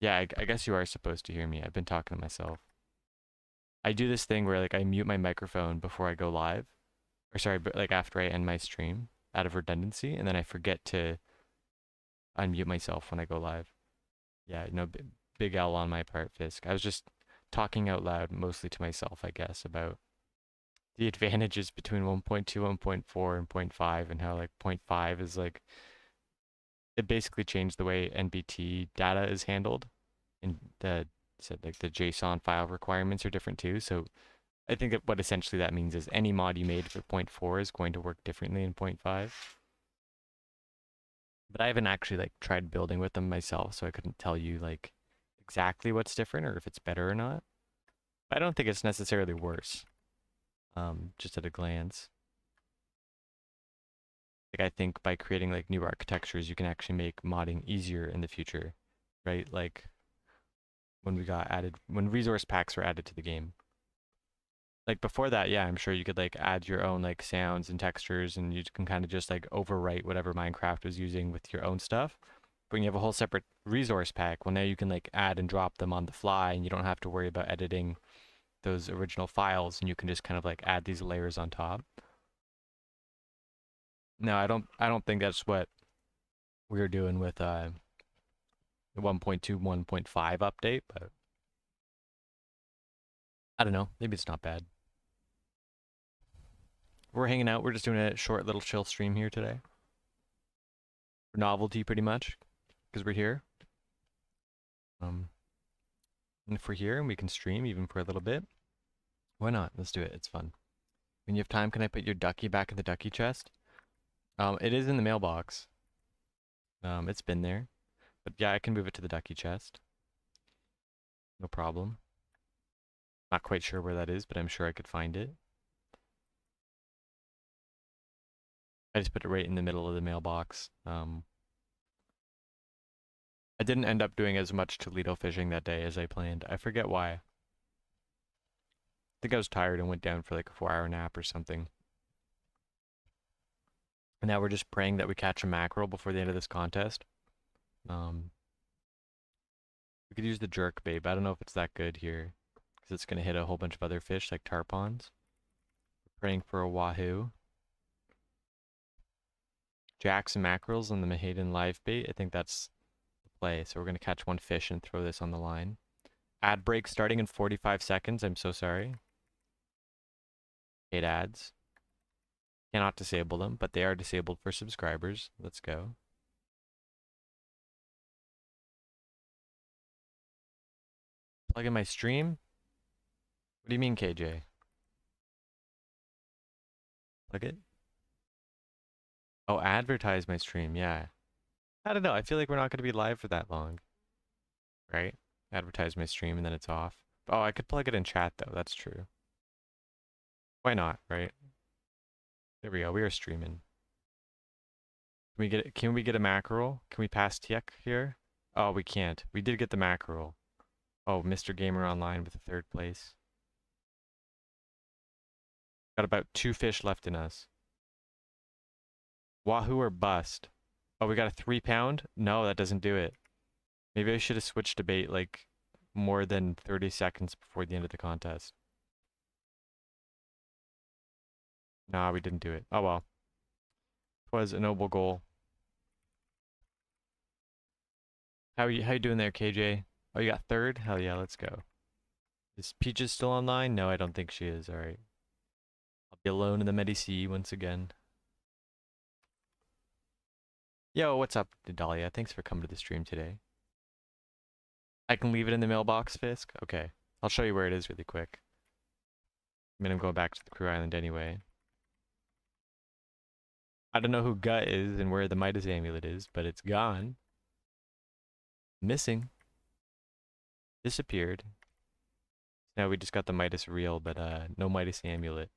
Yeah, I guess you are supposed to hear me. I've been talking to myself. I do this thing where like I mute my microphone before I go live, or sorry, but like after I end my stream out of redundancy, and then I forget to unmute myself when I go live. Yeah, no, big L on my part, Fisk. I was just talking out loud, mostly to myself, I guess, about the advantages between 1.2, 1.4, and point 0.5, and how like point 0.5 is like it basically changed the way NBT data is handled, and the said like the JSON file requirements are different too. So I think that what essentially that means is any mod you made for point 0.4 is going to work differently in point 0.5. But I haven't actually like tried building with them myself, so I couldn't tell you like exactly what's different or if it's better or not. I don't think it's necessarily worse. Just at a glance. Like I think by creating like new architectures, you can actually make modding easier in the future, right? Like when resource packs were added to the game. Like before that, yeah, I'm sure you could like add your own like sounds and textures, and you can kind of just like overwrite whatever Minecraft was using with your own stuff. But when you have a whole separate resource pack, well, now you can like add and drop them on the fly, and you don't have to worry about editing those original files, and you can just kind of like add these layers on top. No, I don't think that's what we're doing with the 1.2, 1.5 update, but I don't know. Maybe it's not bad. We're hanging out. We're just doing a short little chill stream here today. For novelty, pretty much, because we're here. And if we're here and we can stream even for a little bit, why not? Let's do it. It's fun. When you have time, can I put your ducky back in the ducky chest? It is in the mailbox. It's been there. But yeah, I can move it to the ducky chest. No problem. Not quite sure where that is, but I'm sure I could find it. I just put it right in the middle of the mailbox. I didn't end up doing as much Toledo fishing that day as I planned. I forget why. I think I was tired and went down for like a 4-hour nap or something. And now we're just praying that we catch a mackerel before the end of this contest. We could use the jerk bait, but I don't know if it's that good here, because it's going to hit a whole bunch of other fish like tarpons. We're praying for a wahoo. Jacks and mackerels on the Mahaden live bait. I think that's the play. So we're going to catch one fish and throw this on the line. Ad break starting in 45 seconds. I'm so sorry. Hate ads. Cannot disable them, but they are disabled for subscribers. Let's go. Plug in my stream? What do you mean, KJ? Plug it? Oh, advertise my stream, yeah. I don't know, I feel like we're not going to be live for that long. Right? Advertise my stream and then it's off. Oh, I could plug it in chat though, that's true. Why not, right? There we go, we are streaming. Can we get a mackerel? Can we pass Tiek here? Oh, we can't. We did get the mackerel. Oh, Mr. Gamer Online with the 3rd place. Got about 2 fish left in us. Wahoo or bust? Oh, we got a 3-pound? No, that doesn't do it. Maybe I should have switched to bait like more than 30 seconds before the end of the contest. Nah, we didn't do it. Oh well. It was a noble goal. How you doing there, KJ? Oh, you got 3rd? Hell yeah, let's go. Is Peaches still online? No, I don't think she is. Alright. I'll be alone in the Medici once again. Yo, what's up, Dahlia? Thanks for coming to the stream today. I can leave it in the mailbox, Fisk? Okay. I'll show you where it is really quick. I mean, I'm going back to the crew island anyway. I don't know who Gut is and where the Midas amulet is, but it's gone. Missing. Disappeared. Now we just got the Midas reel, but no Midas amulet.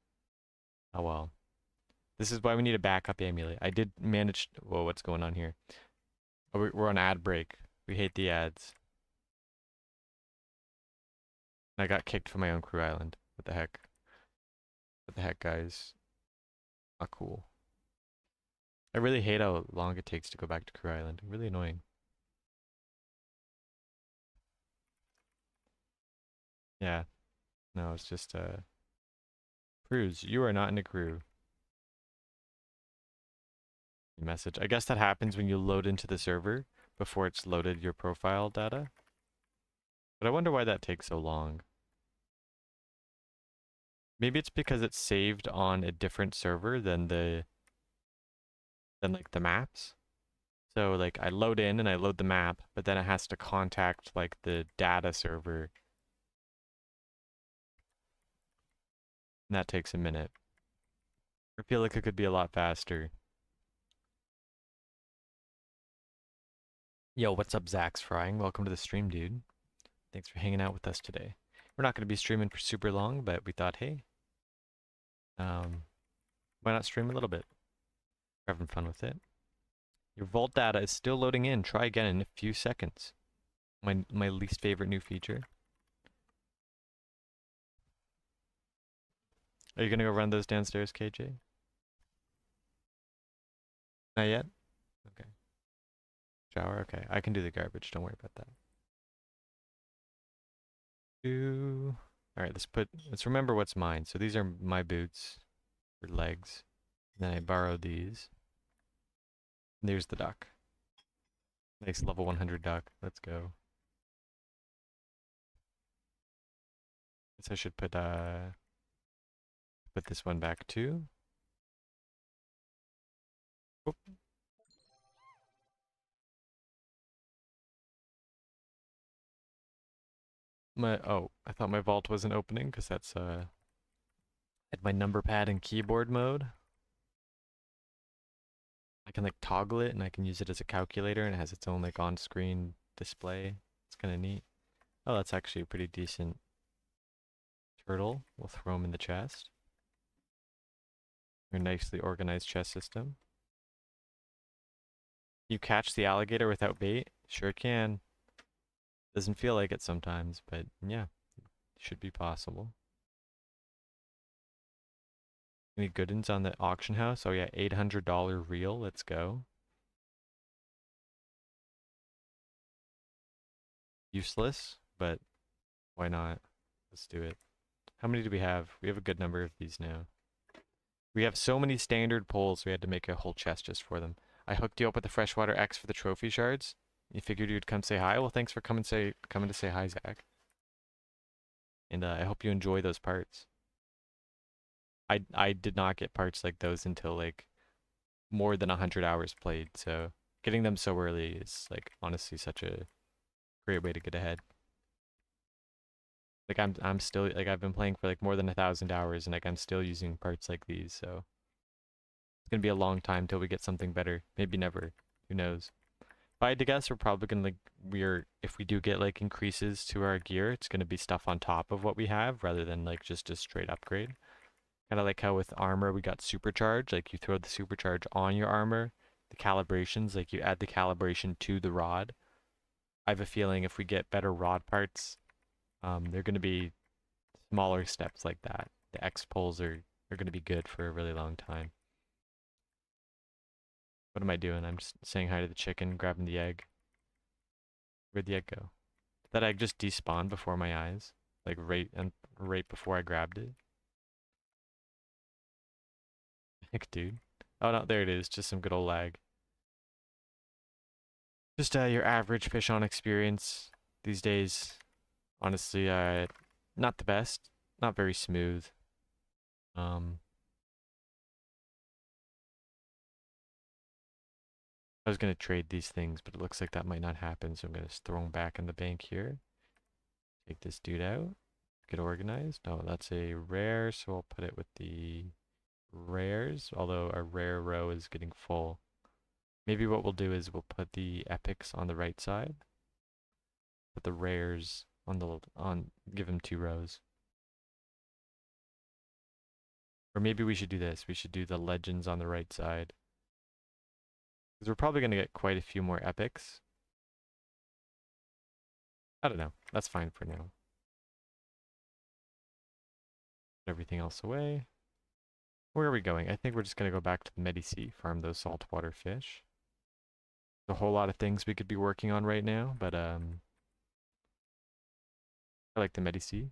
Oh well. This is why we need a backup amulet. I did manage... Whoa, what's going on here? Oh, we're on ad break. We hate the ads. I got kicked from my own crew island. What the heck? What the heck, guys? Not cool. I really hate how long it takes to go back to crew island. Really annoying. Yeah. No, it's just cruise. You are not in a crew. Message. I guess that happens when you load into the server before it's loaded your profile data. But I wonder why that takes so long. Maybe it's because it's saved on a different server than like the maps. So like I load in and I load the map, but then it has to contact like the data server. And that takes a minute. I feel like it could be a lot faster. Yo, what's up, Zach's Frying? Welcome to the stream, dude. Thanks for hanging out with us today. We're not going to be streaming for super long, but we thought, hey, why not stream a little bit? We're having fun with it. Your vault data is still loading in. Try again in a few seconds. My least favorite new feature. Are you gonna go run those downstairs, KJ? Not yet? Okay. Shower? Okay. I can do the garbage. Don't worry about that. Alright, let's remember what's mine. So these are my boots for legs. And then I borrowed these. And there's the duck. Nice level 100 duck. Let's go. Guess I should put this one back too. Oop. I thought my vault wasn't opening because that's at my number pad and keyboard mode. I can like toggle it and I can use it as a calculator and it has its own like on-screen display. It's kind of neat. Oh, that's actually a pretty decent turtle. We'll throw him in the chest. Your nicely organized chest system. You catch the alligator without bait? Sure can. Doesn't feel like it sometimes, but yeah, should be possible. Any good ones on the auction house? Oh yeah, $800 reel. Let's go. Useless, but why not? Let's do it. How many do we have? We have a good number of these now. We have so many standard poles, we had to make a whole chest just for them. I hooked you up with the freshwater X for the trophy shards. You figured you'd come say hi? Well, thanks for coming to say hi, Zach. And I hope you enjoy those parts. I did not get parts like those until like more than 100 hours played, so getting them so early is like honestly such a great way to get ahead. Like I'm still like I've been playing for like more than 1,000 hours and like I'm still using parts like these, so it's gonna be a long time till we get something better. Maybe never. Who knows? If I had to guess, we're probably gonna if we do get like increases to our gear, it's gonna be stuff on top of what we have rather than like just a straight upgrade. Kind of like how with armor we got supercharge, like you throw the supercharge on your armor. The calibrations, like you add the calibration to the rod. I have a feeling if we get better rod parts, they're gonna be smaller steps like that. The X poles are gonna be good for a really long time. What am I doing? I'm just saying hi to the chicken, grabbing the egg. Where'd the egg go? Did that egg just despawn before my eyes? Like right before I grabbed it? Heck, dude. Oh no, there it is. Just some good old lag. Just your average fish on experience these days. Honestly, not the best. Not very smooth. Um, I was gonna trade these things, but it looks like that might not happen, so I'm gonna just throw them back in the bank here. Take this dude out. Get organized. No, that's a rare, so I'll put it with the rares, although our rare row is getting full. Maybe what we'll do is we'll put the epics on the right side, put the rares give them 2 rows. Or maybe we should do this. We should do the legends on the right side. Because we're probably going to get quite a few more epics. I don't know. That's fine for now. Put everything else away. Where are we going? I think we're just going to go back to the Medici, farm those saltwater fish. There's a whole lot of things we could be working on right now, but I like the Medici.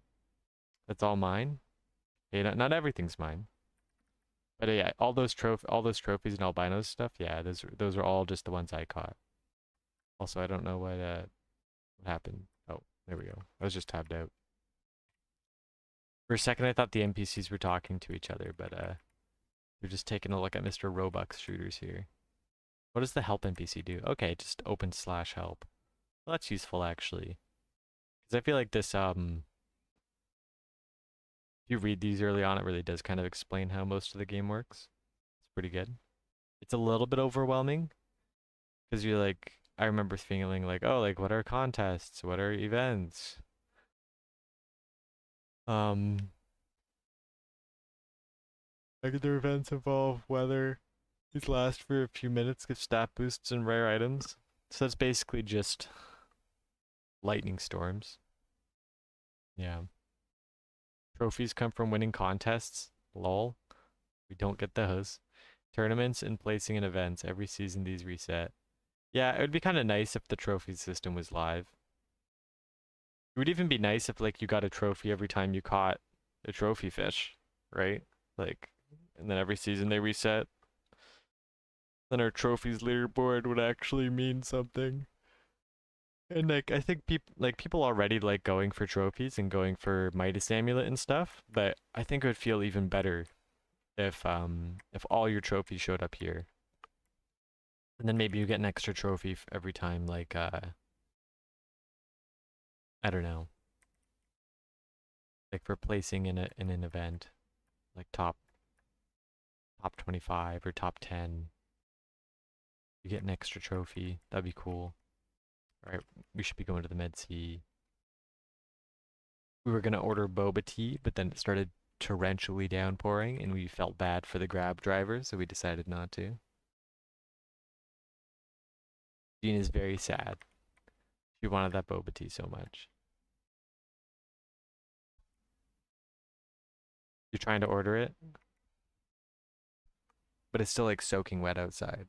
That's all mine. Okay, not everything's mine. But yeah, all those trophies and albinos stuff, yeah, those are all just the ones I caught. Also, I don't know what happened. Oh, there we go. I was just tabbed out. For a second I thought the NPCs were talking to each other, but they're just taking a look at Mr. Robux shooters here. What does the help NPC do? Okay, just open slash help. Well, that's useful actually. Because I feel like this if you read these early on, it really does kind of explain how most of the game works. It's pretty good. It's a little bit overwhelming because you're like, I remember feeling like, oh, like what are contests? What are events? Um, like their events involve whether these last for a few minutes, give stat boosts and rare items. So that's basically just lightning storms. Yeah. Trophies come from winning contests. Lol. We don't get those. Tournaments and placing in events. Every season these reset. Yeah, it would be kind of nice if the trophy system was live. It would even be nice if like you got a trophy every time you caught a trophy fish, right? Like, and then every season they reset. Then our trophies leaderboard would actually mean something. And like I think people already like going for trophies and going for Midas Amulet and stuff, but I think it would feel even better if all your trophies showed up here. And then maybe you get an extra trophy every time like I don't know, like for placing in an event, like top 25 or top 10. You get an extra trophy. That'd be cool. All right, we should be going to the Med Sea. We were gonna order boba tea, but then it started torrentially downpouring, and we felt bad for the Grab driver, so we decided not to. Jean is very sad. She wanted that boba tea so much. You're trying to order it, but it's still like soaking wet outside.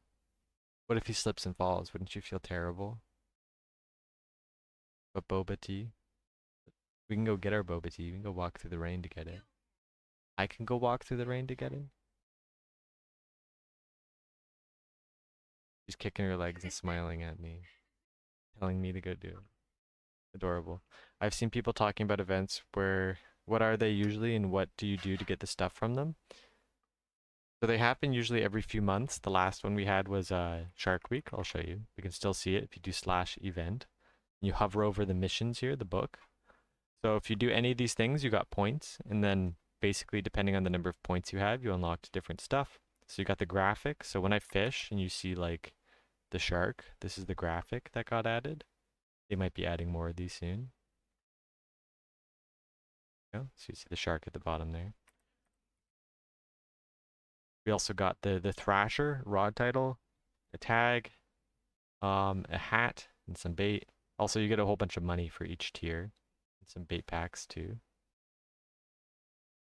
What if he slips and falls? Wouldn't you feel terrible? But boba tea? We can go get our boba tea. We can go walk through the rain to get it. I can go walk through the rain to get it. She's kicking her legs and smiling at me, telling me to go do it. Adorable. I've seen people talking about events where what are they usually and what do you do to get the stuff from them? So they happen usually every few months. The last one we had was Shark Week. I'll show you. We can still see it if you do slash event. You hover over the missions here, the book. So if you do any of these things, you got points. And then basically depending on the number of points you have, you unlocked different stuff. So you got the graphic. So when I fish and you see like the shark, this is the graphic that got added. They might be adding more of these soon. So you see the shark at the bottom there. We also got the Thrasher rod title, a tag, a hat, and some bait. Also, you get a whole bunch of money for each tier, and some bait packs too.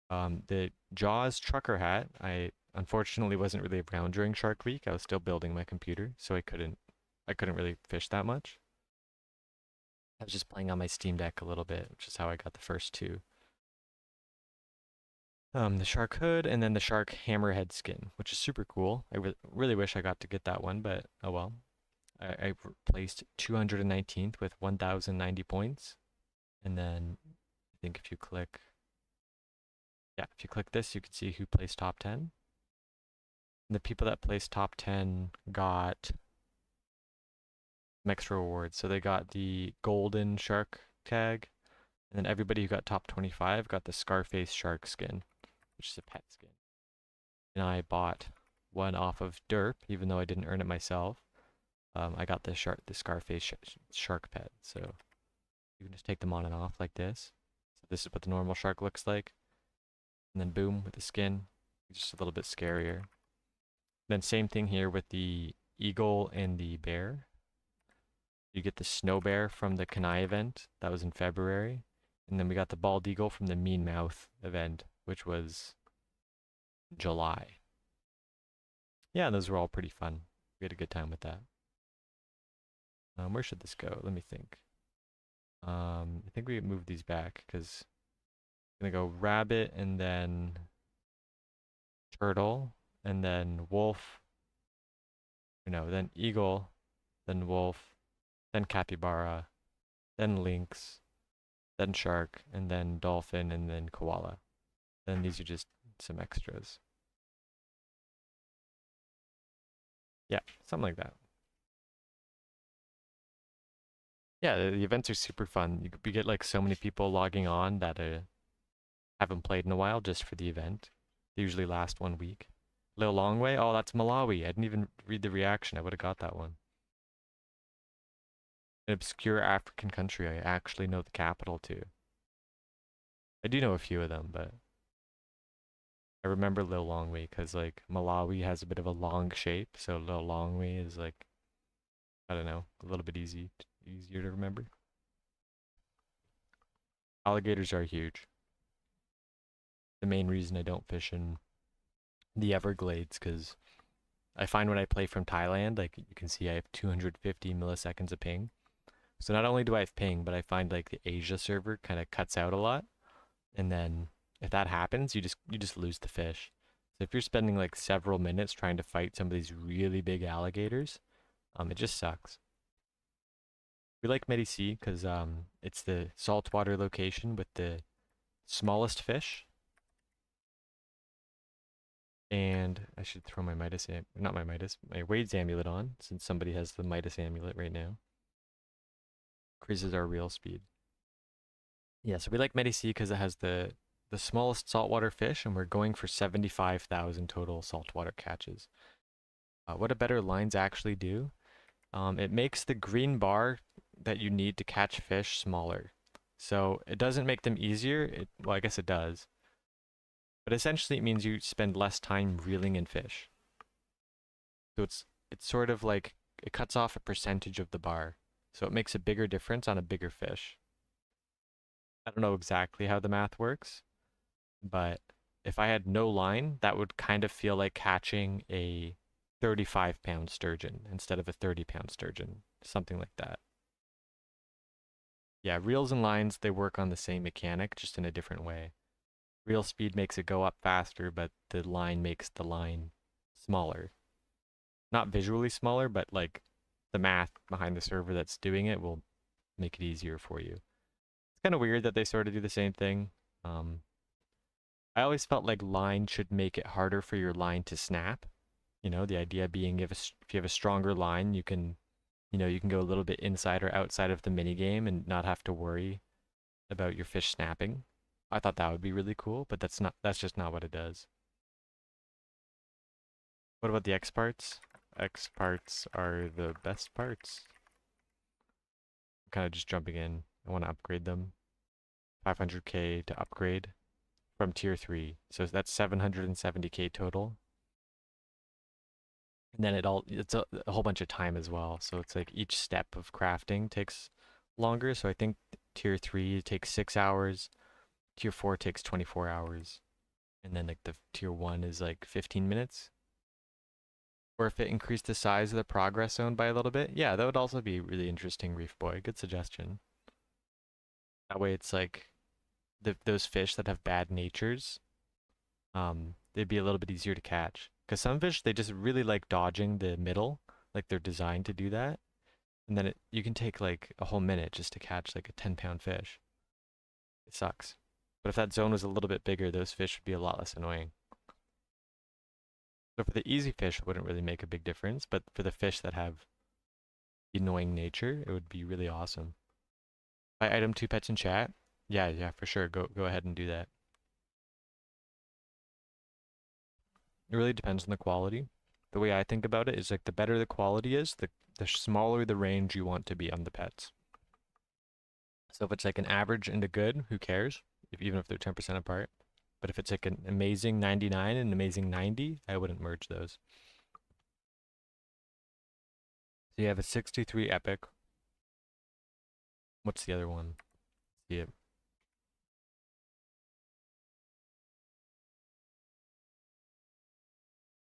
The Jaws trucker hat, I unfortunately wasn't really around during Shark Week. I was still building my computer, so I couldn't really fish that much. I was just playing on my Steam Deck a little bit, which is how I got the first two. The shark hood and then the shark hammerhead skin, which is super cool. I really wish I got to get that one, but oh well. I placed 219th with 1,090 points. And then I think if you click, yeah, if you click this, you can see who placed top 10. And the people that placed top 10 got some extra rewards. So they got the golden shark tag, and then everybody who got top 25 got the Scarface shark skin, which is a pet skin. And I bought one off of Derp, even though I didn't earn it myself. I got the Scarface shark pet, so you can just take them on and off like this. So this is what the normal shark looks like. And then boom, with the skin, just a little bit scarier. Then same thing here with the eagle and the bear. You get the snow bear from the Kenai event, that was in February. And then we got the bald eagle from the Mean Mouth event, which was July. Yeah, those were all pretty fun. We had a good time with that. Where should this go? Let me think. I think we move these back because Gonna go rabbit and then turtle and then wolf. No, then eagle, then wolf, then capybara, then lynx, then shark, and then dolphin, and then koala. Then these are just some extras. Yeah, something like that. Yeah, the events are super fun. We get like so many people logging on that haven't played in a while just for the event. They usually last 1 week. Lil Longway? Oh, that's Malawi. I didn't even read the reaction. I would have got that one. An obscure African country I actually know the capital to. I do know a few of them, but I remember Lil Longway because like Malawi has a bit of a long shape, so Lil Longway is like, I don't know, a little bit easier to remember. Alligators are huge. The main reason I don't fish in the Everglades because I find when I play from Thailand, like you can see I have 250 milliseconds of ping. So not only do I have ping, but I find like the Asia server kind of cuts out a lot. And then if that happens, you just lose the fish. So if you're spending like several minutes trying to fight some of these really big alligators, it just sucks. We like Medici because it's the saltwater location with the smallest fish. And I should throw my Midas, not my Midas, my Wade's amulet on since somebody has the Midas amulet right now. Increases our real speed. Yeah, so we like Medici because it has the smallest saltwater fish, and we're going for 75,000 total saltwater catches. What do better lines actually do? It makes the green bar that you need to catch fish smaller. So it doesn't make them easier. Well, I guess it does. But essentially it means you spend less time reeling in fish. So it's sort of like it cuts off a percentage of the bar. So it makes a bigger difference on a bigger fish. I don't know exactly how the math works, but if I had no line, that would kind of feel like catching a 35-pound sturgeon instead of a 30-pound sturgeon, something like that. Yeah, reels and lines, they work on the same mechanic, just in a different way. Reel speed makes it go up faster, but the line makes the line smaller. Not visually smaller, but like the math behind the server that's doing it will make it easier for you. It's kind of weird that they sort of do the same thing. Um, I always felt like line should make it harder for your line to snap. You know, the idea being if you have a stronger line, you can go a little bit inside or outside of the mini game and not have to worry about your fish snapping. I thought that would be really cool, but that's just not what it does. What about the X parts? X parts are the best parts. I'm kind of just jumping in. I want to upgrade them. 500k to upgrade from tier 3. So that's 770k total. And then it's a whole bunch of time as well. So it's like each step of crafting takes longer. So I think tier 3 takes 6 hours, tier 4 takes 24 hours, and then like the tier 1 is like 15 minutes. Or if it increased the size of the progress zone by a little bit, yeah, that would also be really interesting, Reef Boy. Good suggestion. That way it's like those fish that have bad natures, they'd be a little bit easier to catch. Because some fish, they just really like dodging the middle, like they're designed to do that. And then you can take like a whole minute just to catch like a 10-pound fish. It sucks. But if that zone was a little bit bigger, those fish would be a lot less annoying. So for the easy fish, it wouldn't really make a big difference. But for the fish that have annoying nature, it would be really awesome. Buy item 2 pets in chat? Yeah, for sure. Go ahead and do that. It really depends on the quality. The way I think about it is like the better the quality is, the smaller the range you want to be on the pets. So if it's like an average and a good, who cares? Even if they're 10% apart. But if it's like an amazing 99 and an amazing 90, I wouldn't merge those. So you have a 63 epic. What's the other one? See it.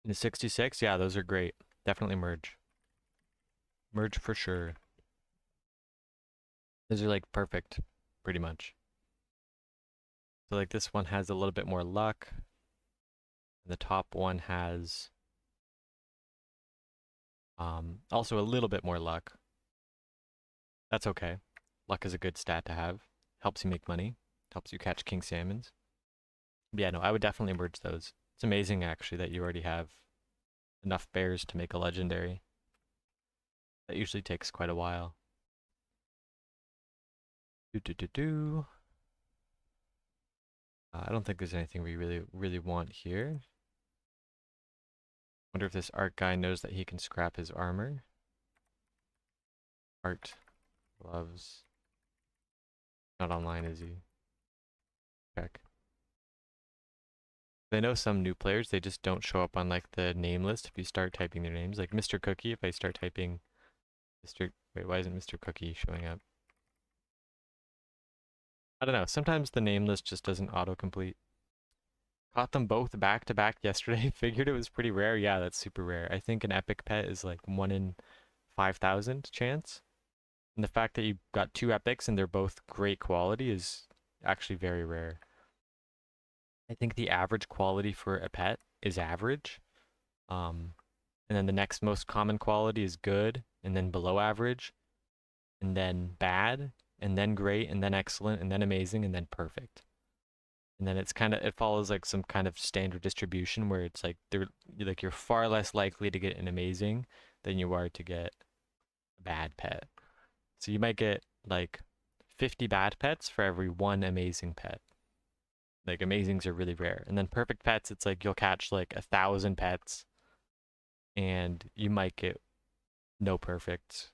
The 66, yeah, those are great. Definitely merge. Merge for sure. Those are like perfect, pretty much. So like this one has a little bit more luck. The top one has also a little bit more luck. That's okay. Luck is a good stat to have. Helps you make money. Helps you catch king salmons. But yeah, no, I would definitely merge those. It's amazing actually that you already have enough bears to make a legendary. That usually takes quite a while. I don't think there's anything we really want here. Wonder if this art guy knows that he can scrap his armor. Art gloves. Not online, is he? Check. I know some new players, they just don't show up on like the name list if you start typing their names. Like Mr. Cookie, if I start typing Wait, why isn't Mr. Cookie showing up? I don't know. Sometimes the name list just doesn't autocomplete. Caught them both back to back yesterday. Figured it was pretty rare. Yeah, that's super rare. I think an epic pet is like 1 in 5,000 chance. And the fact that you got 2 epics and they're both great quality is actually very rare. I think the average quality for a pet is average. And then the next most common quality is good, and then below average, and then bad, and then great, and then excellent, and then amazing, and then perfect. And then it follows like some kind of standard distribution where it's like you're far less likely to get an amazing than you are to get a bad pet. So you might get like 50 bad pets for every 1 amazing pet. Like amazings are really rare. And then perfect pets, it's like you'll catch like 1,000 pets and you might get no perfects.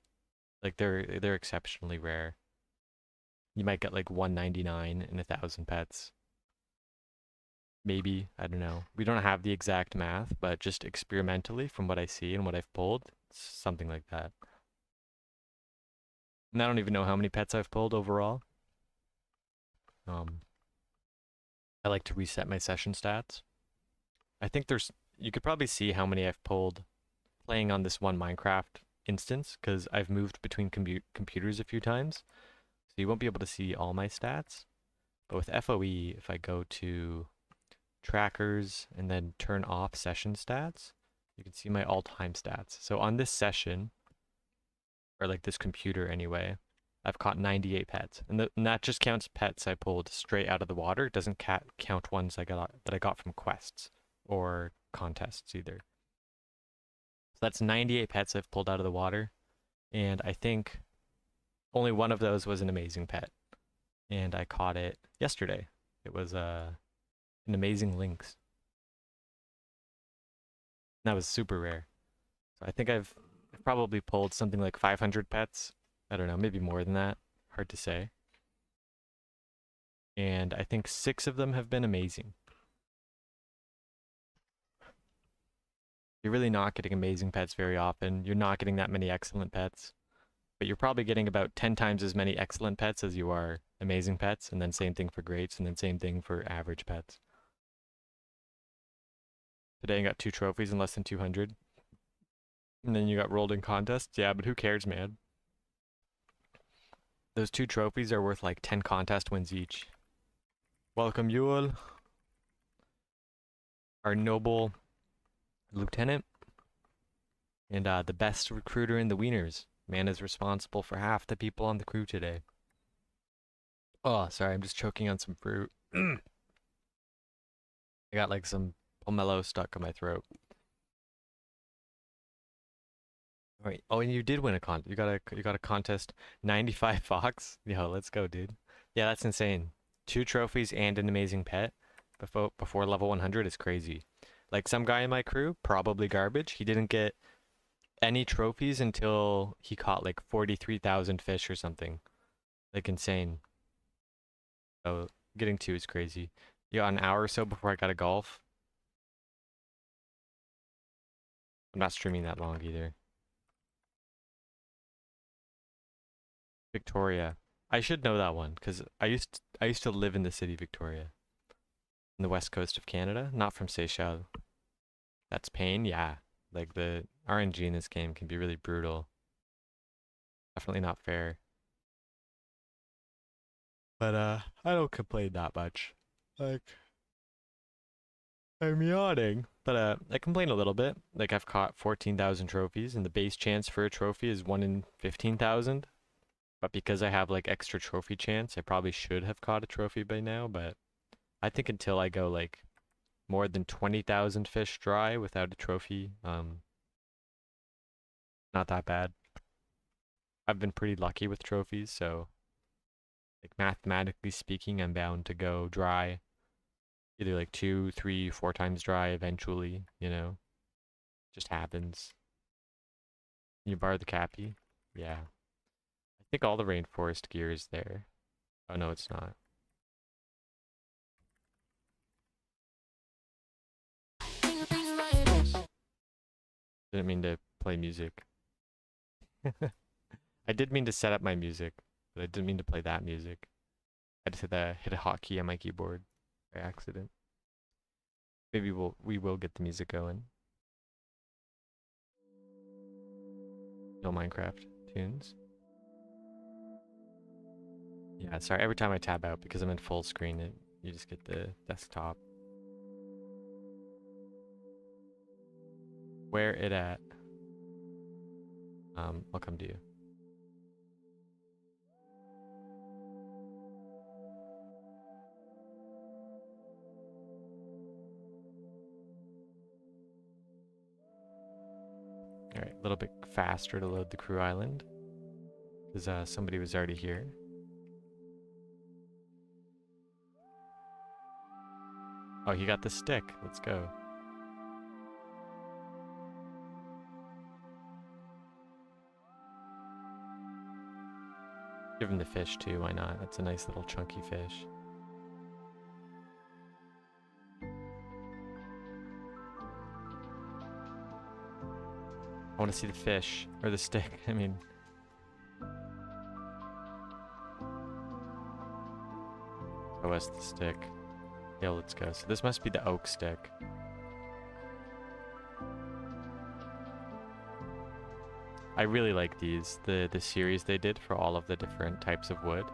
Like they're exceptionally rare. You might get like 199 in 1,000 pets. Maybe, I don't know. We don't have the exact math, but just experimentally from what I see and what I've pulled, it's something like that. And I don't even know how many pets I've pulled overall. I like to reset my session stats. I think you could probably see how many I've pulled playing on this one Minecraft instance, because I've moved between computers a few times. So you won't be able to see all my stats. But with FOE, if I go to trackers and then turn off session stats, you can see my all-time stats. So on this session, or like this computer anyway, I've caught 98 pets. And that just counts pets I pulled straight out of the water. It doesn't count ones that I got from quests or contests either. So that's 98 pets I've pulled out of the water. And I think only one of those was an amazing pet. And I caught it yesterday. It was an amazing lynx. That was super rare. So I think I've probably pulled something like 500 pets. I don't know, maybe more than that. Hard to say. And I think 6 of them have been amazing. You're really not getting amazing pets very often. You're not getting that many excellent pets. But you're probably getting about 10 times as many excellent pets as you are amazing pets, and then same thing for greats, and then same thing for average pets. Today I got 2 trophies in less than 200. And then you got rolled in contests. Yeah, but who cares, man? Those 2 trophies are worth like 10 contest wins each. Welcome, Yule. Our noble lieutenant. And the best recruiter in the Wieners. Man is responsible for half the people on the crew today. Oh, sorry, I'm just choking on some fruit. I got like some pomelo stuck in my throat. All right. Oh, and you did win a contest. You got a contest 95 Fox. Yo, let's go, dude. Yeah, that's insane. 2 trophies and an amazing pet before level 100 is crazy. Like some guy in my crew, probably garbage. He didn't get any trophies until he caught like 43,000 fish or something. Like insane. So getting 2 is crazy. Yeah, an hour or so before I got a golf. I'm not streaming that long either. Victoria. I should know that one because I used to live in the city Victoria, in the west coast of Canada, not from Seychelles. That's pain, yeah. Like the RNG in this game can be really brutal. Definitely not fair. But I don't complain that much. Like, I'm yawning. But I complain a little bit. Like I've caught 14,000 trophies, and the base chance for a trophy is 1 in 15,000. But because I have like extra trophy chance, I probably should have caught a trophy by now. But I think until I go like more than 20,000 fish dry without a trophy, not that bad. I've been pretty lucky with trophies, so like mathematically speaking, I'm bound to go dry either like 2, 3, 4 times dry eventually, you know? Just happens. You borrow the cappy? Yeah. I think all the rainforest gear is there. Oh no, it's not. Didn't mean to play music. I did mean to set up my music, but I didn't mean to play that music. I just hit a hotkey on my keyboard by accident. Maybe we will get the music going. No Minecraft tunes. Yeah, sorry. Every time I tab out because I'm in full screen, you just get the desktop. Where it at? I'll come to you. All right, a little bit faster to load the crew island because somebody was already here. Oh, he got the stick. Let's go. Give him the fish too, why not? That's a nice little chunky fish. I want to see the fish. Or the stick, I mean. Show us the stick. Yeah, let's go. So this must be the oak stick. I really like these. The series they did for all of the different types of wood.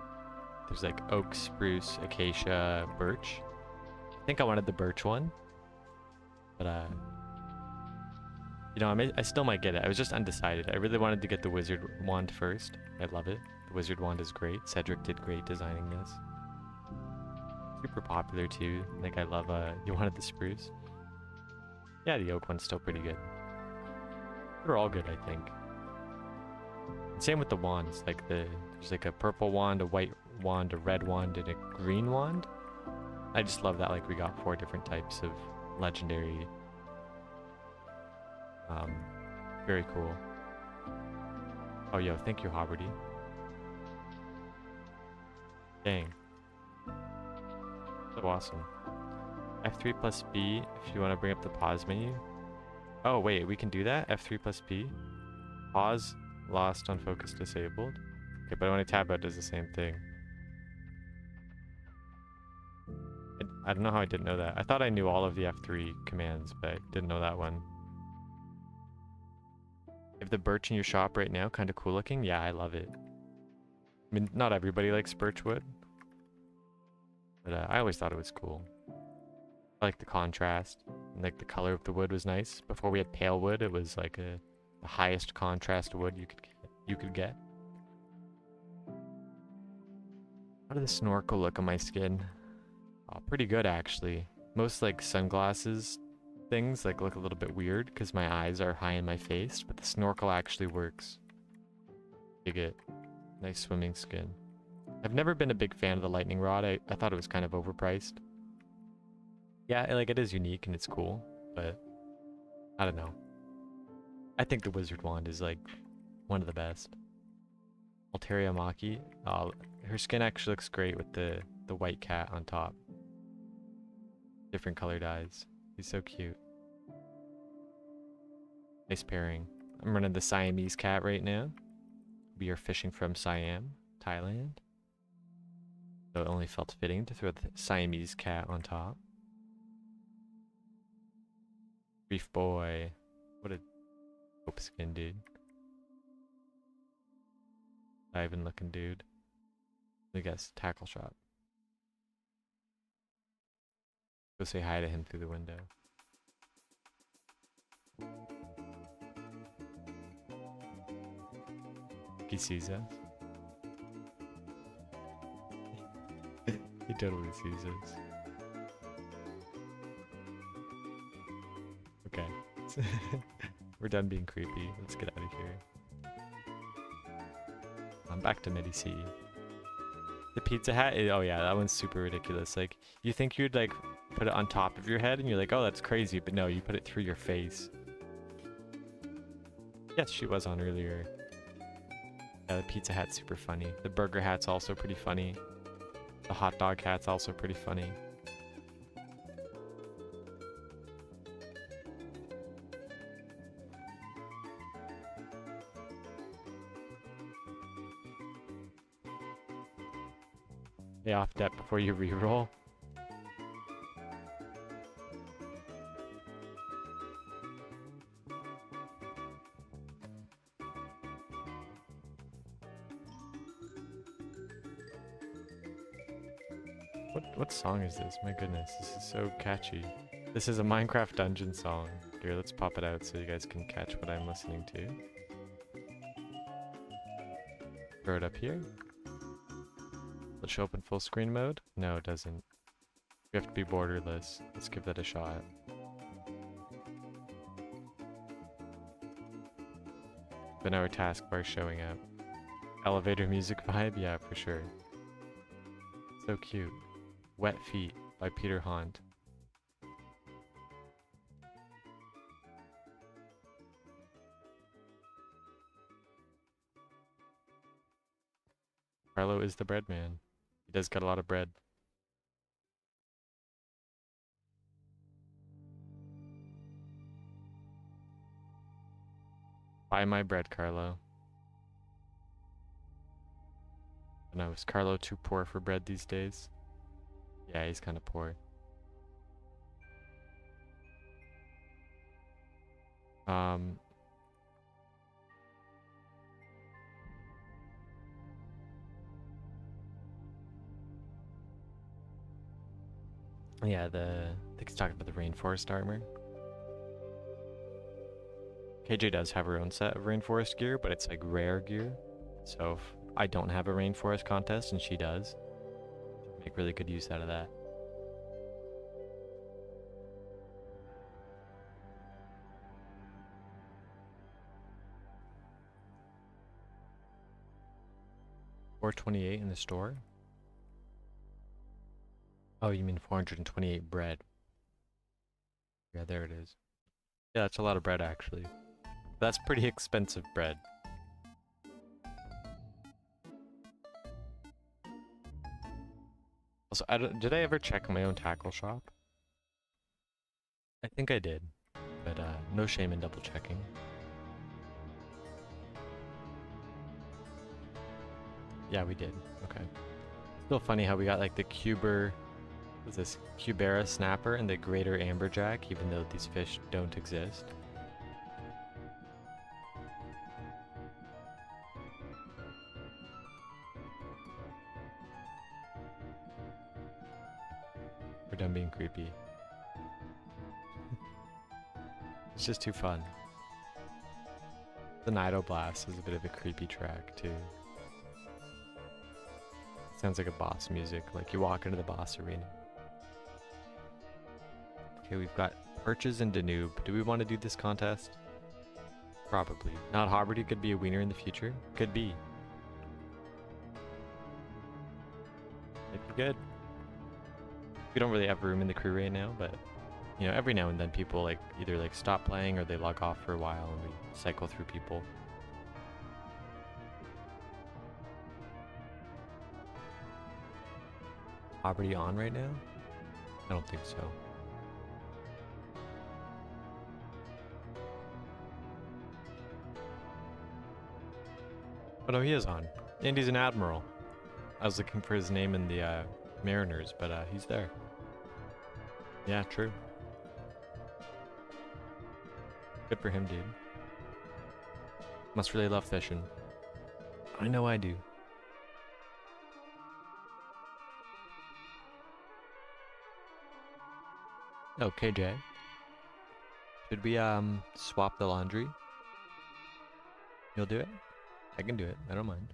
There's like oak, spruce, acacia, birch. I think I wanted the birch one. But you know, I still might get it. I was just undecided. I really wanted to get the wizard wand first. I love it. The wizard wand is great. Cedric did great designing this. Super popular too. Like I love you wanted the spruce. Yeah, the oak one's still pretty good. They're all good, I think. And same with the wands. Like there's like a purple wand, a white wand, a red wand, and a green wand. I just love that like we got 4 different types of legendary. Very cool. Oh yo, thank you, Hobberty. Dang. So awesome. F3 plus B if you want to bring up the pause menu. Oh wait, we can do that? F3 plus B? Pause, lost on focus disabled. Okay, but when I tab out, it does the same thing. I don't know how I didn't know that. I thought I knew all of the F3 commands, but I didn't know that one. You have the birch in your shop right now, kind of cool looking. Yeah, I love it. I mean, not everybody likes birch wood, but I always thought it was cool. I like the contrast, and like the color of the wood was nice. Before we had pale wood, it was like the highest contrast wood you could get. How did the snorkel look on my skin? Oh, pretty good actually. Most like sunglasses things like look a little bit weird because my eyes are high in my face, but the snorkel actually works. Dig it. Nice swimming skin. I've never been a big fan of the lightning rod. I thought it was kind of overpriced. Yeah, like it is unique and it's cool, but I don't know. I think the wizard wand is like one of the best. Altaria Maki. Oh, her skin actually looks great with the white cat on top. Different colored eyes. He's so cute. Nice pairing. I'm running the Siamese cat right now. We are fishing from Siam, Thailand. So it only felt fitting to throw the Siamese cat on top. Reef boy. What a dope skin, dude. Diving looking dude. I guess tackle shop. Go say hi to him through the window. He sees us. He totally sees us. Okay. We're done being creepy. Let's get out of here. I'm back to Midi-C. The pizza hat? Oh yeah, that one's super ridiculous. Like, you think you'd like put it on top of your head and you're like, oh, that's crazy. But no, you put it through your face. Yes, she was on earlier. Yeah, the pizza hat's super funny. The burger hat's also pretty funny. The hot dog hat's also pretty funny. Yeah, off that before you reroll. What song is this? My goodness, this is so catchy. This is a Minecraft dungeon song. Here, let's pop it out so you guys can catch what I'm listening to. Throw it up here. Will it show up in full screen mode? No, it doesn't. We have to be borderless. Let's give that a shot. But now our taskbar is showing up. Elevator music vibe? Yeah, for sure. So cute. Wet Feet by Peter Hont. Carlo is the bread man. He does got a lot of bread. Buy my bread, Carlo. I don't know, is Carlo too poor for bread these days? Yeah, he's kind of poor. Yeah, I think he's talking about the rainforest armor. KJ does have her own set of rainforest gear, but it's like rare gear. So if I don't have a rainforest contest and she does, make really good use out of that. $4.28 in the store? Oh, you mean 428 bread. Yeah, there it is. Yeah, that's a lot of bread actually. That's pretty expensive bread. Also, did I ever check my own tackle shop? I think I did, but no shame in double checking. Yeah, we did. Okay. Still funny how we got like the what's this? Cubera snapper and the greater amberjack, even though these fish don't exist. We're done being creepy. It's just too fun. The Nido Blast is a bit of a creepy track too. Sounds like a boss music, like you walk into the boss arena. Okay, we've got Perches and Danube. Do we want to do this contest? Probably. Not Hobberty could be a wiener in the future. Could be. Might be good. We don't really have room in the crew right now, but you know, every now and then people like either like stop playing or they log off for a while and we cycle through people. Hobberty on right now? I don't think so. Oh no, he is on. And he's an admiral. I was looking for his name in the Mariners, but he's there. Yeah, true. Good for him, dude. Must really love fishing. I know I do. Okay, Jay. Should we swap the laundry? You'll do it? I can do it. I don't mind.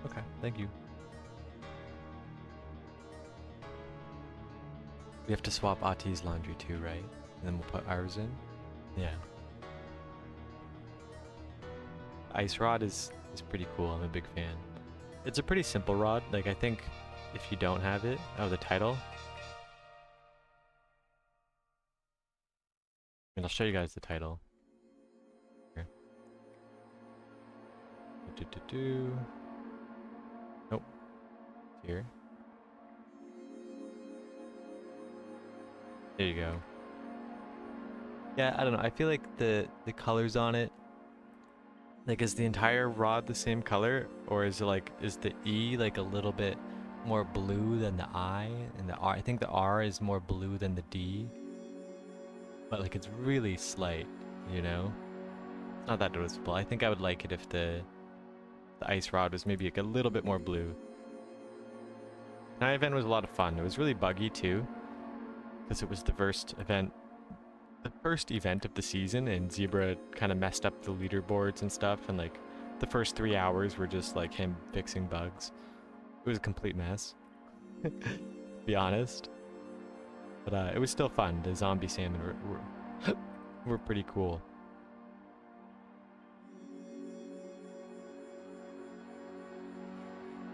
Okay, thank you. We have to swap Ati's laundry too, right? And then we'll put ours in? Yeah. Ice rod is pretty cool. I'm a big fan. It's a pretty simple rod. Like, I think if you don't have it... Oh, the title? And I'll show you guys the title. Here. Nope. It's here. There you go. Yeah, I don't know. I feel like the colors on it, like, is the entire rod the same color, or is it like, is the E like a little bit more blue than the I, and the R? I think the R is more blue than the D, but like it's really slight, you know? It's not that noticeable. I think I would like it if the ice rod was maybe like a little bit more blue. Night event was a lot of fun. It was really buggy too, because it was the first event of the season, and Zebra kind of messed up the leaderboards and stuff, and like the first 3 hours were just like him fixing bugs. It was a complete mess, to be honest. But it was still fun. The zombie salmon were pretty cool.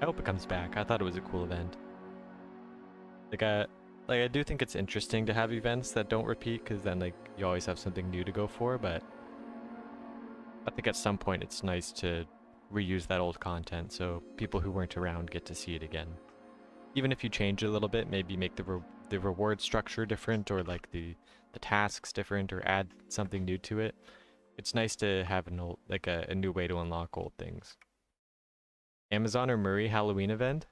I hope it comes back. I thought it was a cool event. Like I do think it's interesting to have events that don't repeat, because then like you always have something new to go for, but I think at some point it's nice to reuse that old content so people who weren't around get to see it again. Even if you change it a little bit, maybe make the reward structure different, or like the tasks different, or add something new to it. It's nice to have an old, like a new way to unlock old things. Amazon or Murray Halloween event?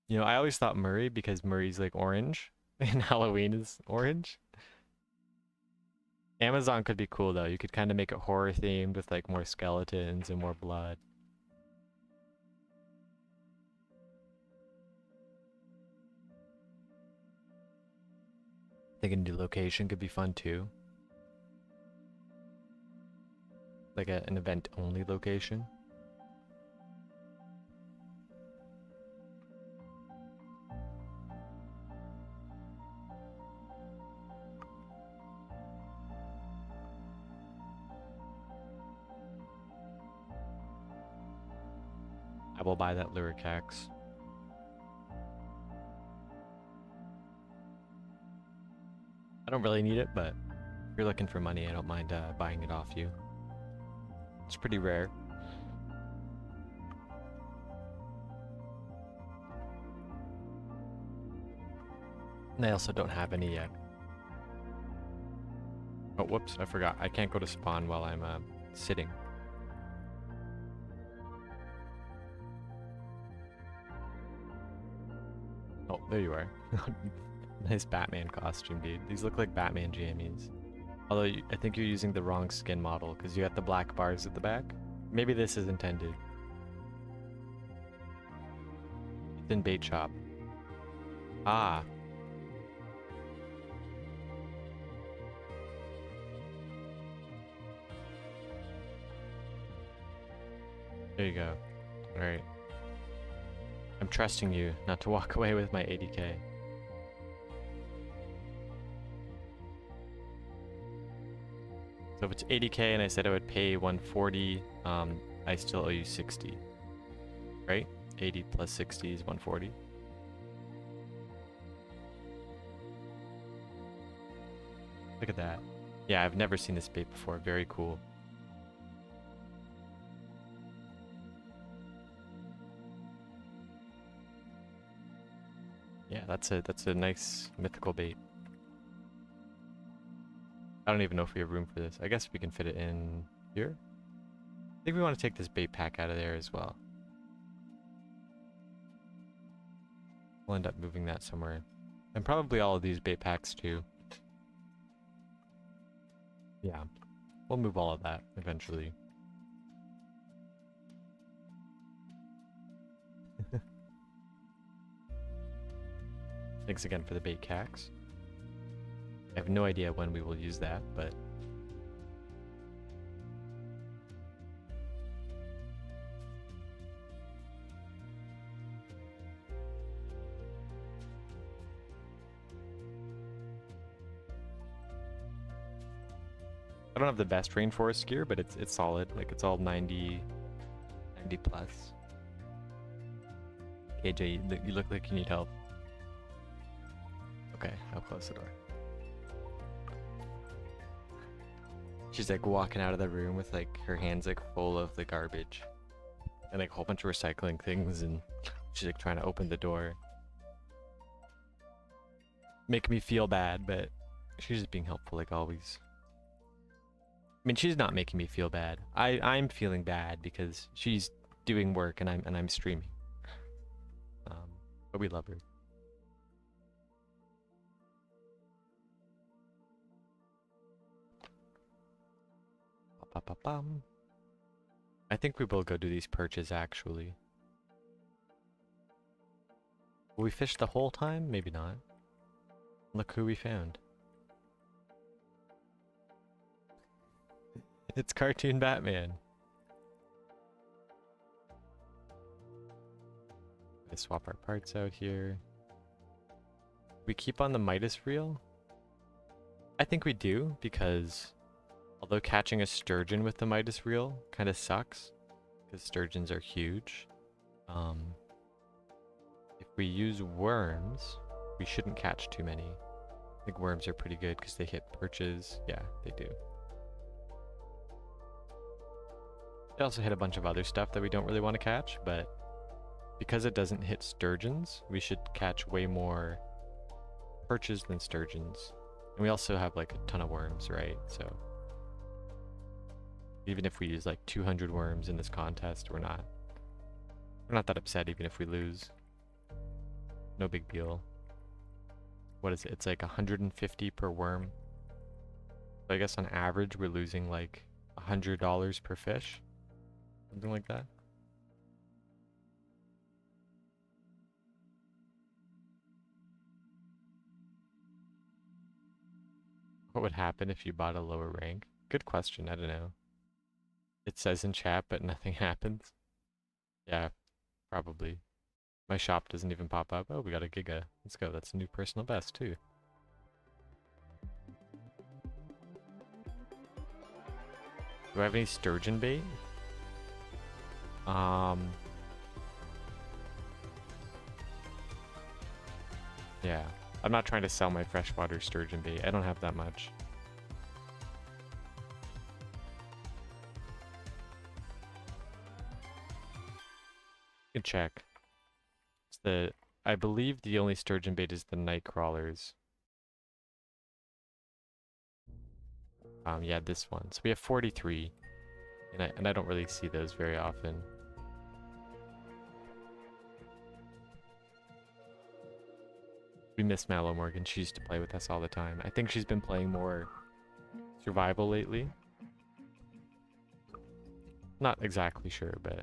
You know, I always thought Murray because Murray's like orange and Halloween is orange. Amazon could be cool though. You could kind of make it horror themed with like more skeletons and more blood. I think a new location could be fun too. Like an event only location. I will buy that lyric axe. I don't really need it, but if you're looking for money, I don't mind buying it off you. It's pretty rare. And I also don't have any yet. Oh, whoops, I forgot. I can't go to spawn while I'm sitting. Oh, there you are. Nice Batman costume, dude. These look like Batman jammies. Although, I think you're using the wrong skin model, because you got the black bars at the back. Maybe this is intended. It's in bait shop. Ah. There you go. Alright. I'm trusting you not to walk away with my 80k. So if it's 80k and I said I would pay 140, I still owe you 60. Right? 80 plus 60 is 140. Look at that. Yeah, I've never seen this bait before. Very cool. Yeah, that's a nice mythical bait. I don't even know if we have room for this. I guess we can fit it in here. I think we want to take this bait pack out of there as well. We'll end up moving that somewhere. And probably all of these bait packs too. Yeah, we'll move all of that eventually. Thanks again for the bait cacks. I have no idea when we will use that, but I don't have the best rainforest gear, but it's solid. Like it's all 90 plus. KJ, you look like you need help. Okay, I'll close the door. She's like walking out of the room with like her hands like full of the garbage and like a whole bunch of recycling things, and she's like trying to open the door. Make me feel bad, but she's just being helpful like always. I mean, she's not making me feel bad. I'm feeling bad because she's doing work and I'm streaming. But we love her. I think we will go do these perches actually. Will we fish the whole time? Maybe not. Look who we found. It's Cartoon Batman. Let's swap our parts out here. We keep on the Midas reel? I think we do, because although catching a sturgeon with the Midas reel kind of sucks, because sturgeons are huge. If we use worms, we shouldn't catch too many. I think worms are pretty good because they hit perches. Yeah, they do. They also hit a bunch of other stuff that we don't really want to catch, but because it doesn't hit sturgeons, we should catch way more perches than sturgeons. And we also have like a ton of worms, right? So even if we use like 200 worms in this contest, we're not that upset even if we lose. No big deal. What is it? It's like 150 per worm. So I guess on average we're losing like $100 per fish. Something like that. What would happen if you bought a lower rank? Good question, I don't know. It says in chat, but nothing happens. Yeah, probably. My shop doesn't even pop up. Oh, we got a Giga. Let's go. That's a new personal best, too. Do I have any sturgeon bait? Yeah. I'm not trying to sell my freshwater sturgeon bait. I don't have that much. You can check. It's I believe the only sturgeon bait is the night crawlers. Yeah, this one. So we have 43. And I don't really see those very often. We miss Mallow Morgan. She used to play with us all the time. I think she's been playing more survival lately. Not exactly sure, but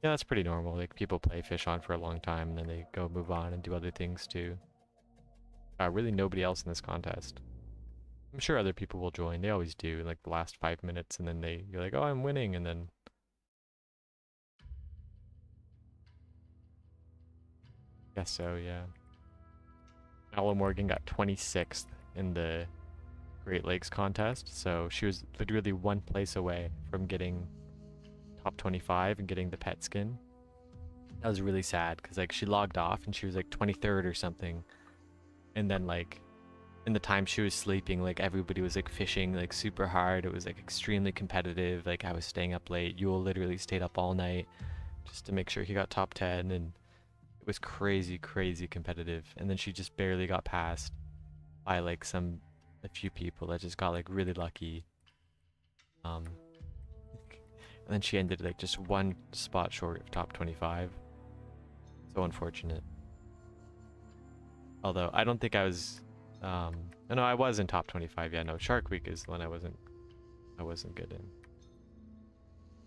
yeah, that's pretty normal. Like people play fish on for a long time and then they go move on and do other things too. Really nobody else in this contest. I'm sure other people will join. They always do in like the last 5 minutes, and then you're like, oh, I'm winning, and then guess so, yeah. Mallow Morgan got 26th in the Great Lakes contest, so she was literally one place away from getting top 25 and getting the pet skin. That was really sad because like she logged off and she was like 23rd or something, and then like in the time she was sleeping, like everybody was like fishing like super hard. It was like extremely competitive. Like I was staying up late. Yule literally stayed up all night just to make sure he got top 10, and it was crazy competitive. And then she just barely got passed by like a few people that just got like really lucky. And then she ended like just one spot short of top 25. So unfortunate. Although I don't think I was no, I was in top 25. Yeah, no, Shark Week is the one I wasn't good in.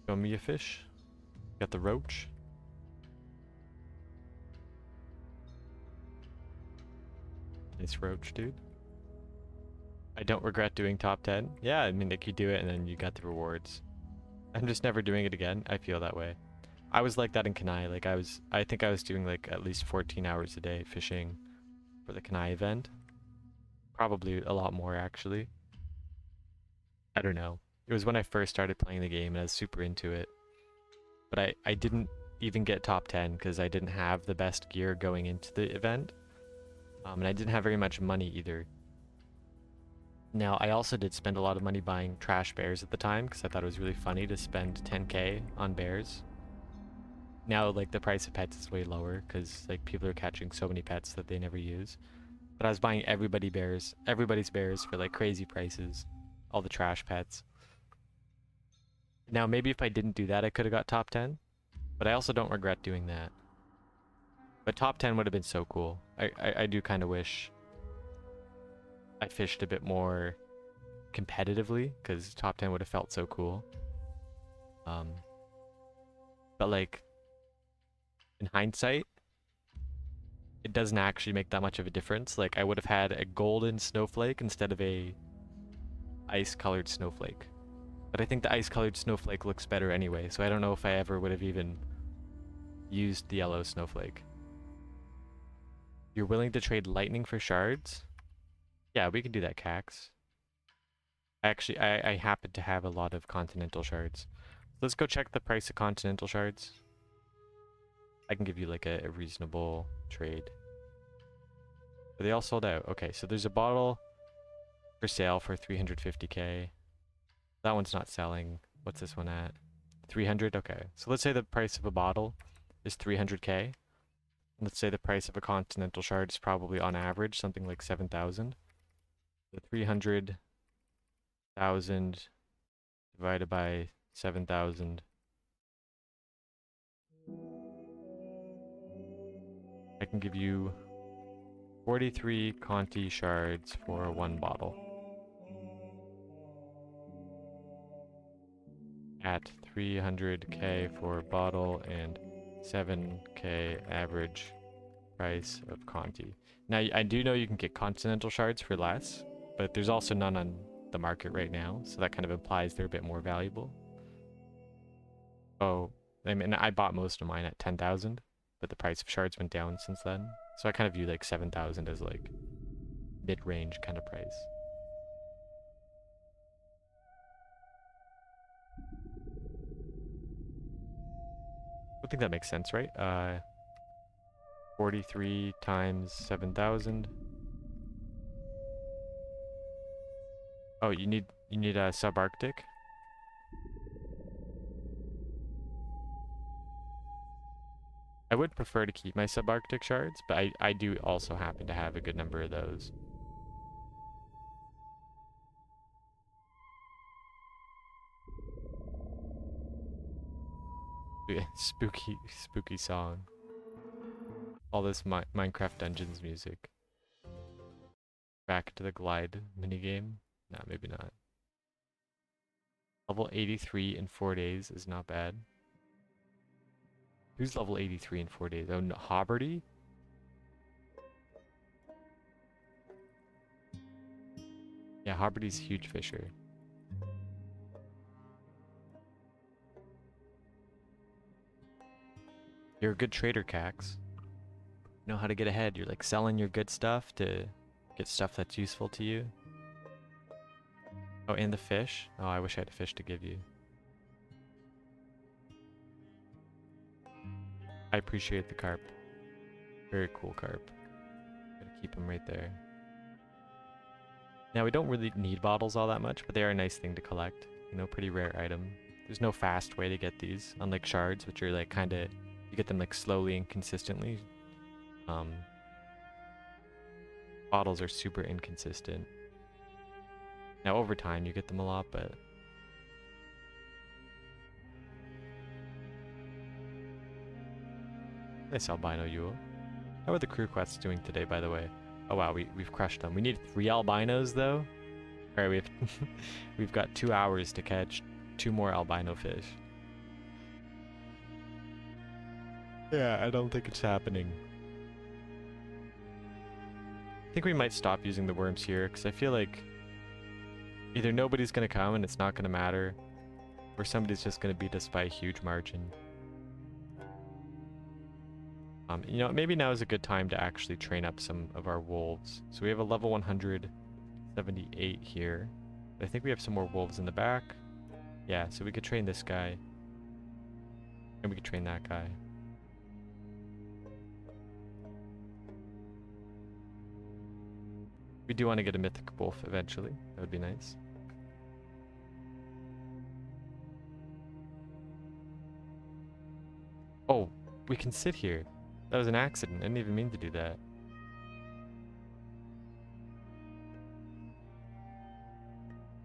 Show me a fish. Got the roach. Nice roach, dude. I don't regret doing top 10. Yeah, I mean, like you do it and then you got the rewards. I'm just never doing it again. I feel that way. I was like that in Kenai. Like I think I was doing like at least 14 hours a day fishing for the Kenai event. Probably a lot more actually. I don't know. It was when I first started playing the game and I was super into it. But I didn't even get top 10 because I didn't have the best gear going into the event. And I didn't have very much money either. Now, I also did spend a lot of money buying trash bears at the time because I thought it was really funny to spend 10k on bears. Now, like, the price of pets is way lower because, like, people are catching so many pets that they never use. But I was buying everybody's bears for, like, crazy prices. All the trash pets. Now, maybe if I didn't do that, I could have got top 10. But I also don't regret doing that. But top 10 would have been so cool. I do kind of wish I fished a bit more competitively because top 10 would have felt so cool. But like in hindsight, it doesn't actually make that much of a difference. Like I would have had a golden snowflake instead of a ice colored snowflake. But I think the ice colored snowflake looks better anyway, so I don't know if I ever would have even used the yellow snowflake. You're willing to trade lightning for shards? Yeah, we can do that, Cax. Actually, I happen to have a lot of continental shards. Let's go check the price of continental shards. I can give you like a reasonable trade. But they all sold out. Okay, so there's a bottle for sale for 350k. That one's not selling. What's this one at? 300? Okay. So let's say the price of a bottle is 300k. Let's say the price of a continental shard is probably on average something like 7,000. The 300,000 divided by 7,000. I can give you 43 Conti shards for one bottle. At 300k for a bottle and 7k average price of Conti. Now, I do know you can get continental shards for less, but there's also none on the market right now, so that kind of implies they're a bit more valuable. Oh, I mean, I bought most of mine at 10,000, but the price of shards went down since then. So I kind of view like 7,000 as like mid-range kind of price. I think that makes sense, right? 43 times 7,000. Oh, you need a subarctic? I would prefer to keep my subarctic shards, but I do also happen to have a good number of those. Spooky song. All this Minecraft Dungeons music. Back to the glide minigame? Nah, maybe not. Level 83 in 4 days is not bad. Who's level 83 in 4 days? Oh, no, Hobberty? Yeah, Hobberty's a huge fisher. You're a good trader, Cax. You know how to get ahead. You're like selling your good stuff to get stuff that's useful to you. Oh, and the fish? Oh, I wish I had a fish to give you. I appreciate the carp. Very cool carp. Gotta keep him right there. Now, we don't really need bottles all that much, but they are a nice thing to collect. You know, pretty rare item. There's no fast way to get these, unlike shards, which are like kind of, you get them like slowly and consistently. Bottles are super inconsistent. Now, over time, you get them a lot, but nice albino Yule. How are the crew quests doing today, by the way? Oh wow, we've crushed them. We need 3 albinos though. All right, we've got 2 hours to catch 2 more albino fish. Yeah, I don't think it's happening. I think we might stop using the worms here because I feel like Either nobody's gonna come and it's not gonna matter, or somebody's just gonna beat us by a huge margin. You know, maybe now is a good time to actually train up some of our wolves. So we have a level 178 here. I think we have some more wolves in the back. Yeah, so we could train this guy. And we could train that guy. We do want to get a mythic wolf eventually. That would be nice. Oh, we can sit here. That was an accident. I didn't even mean to do that.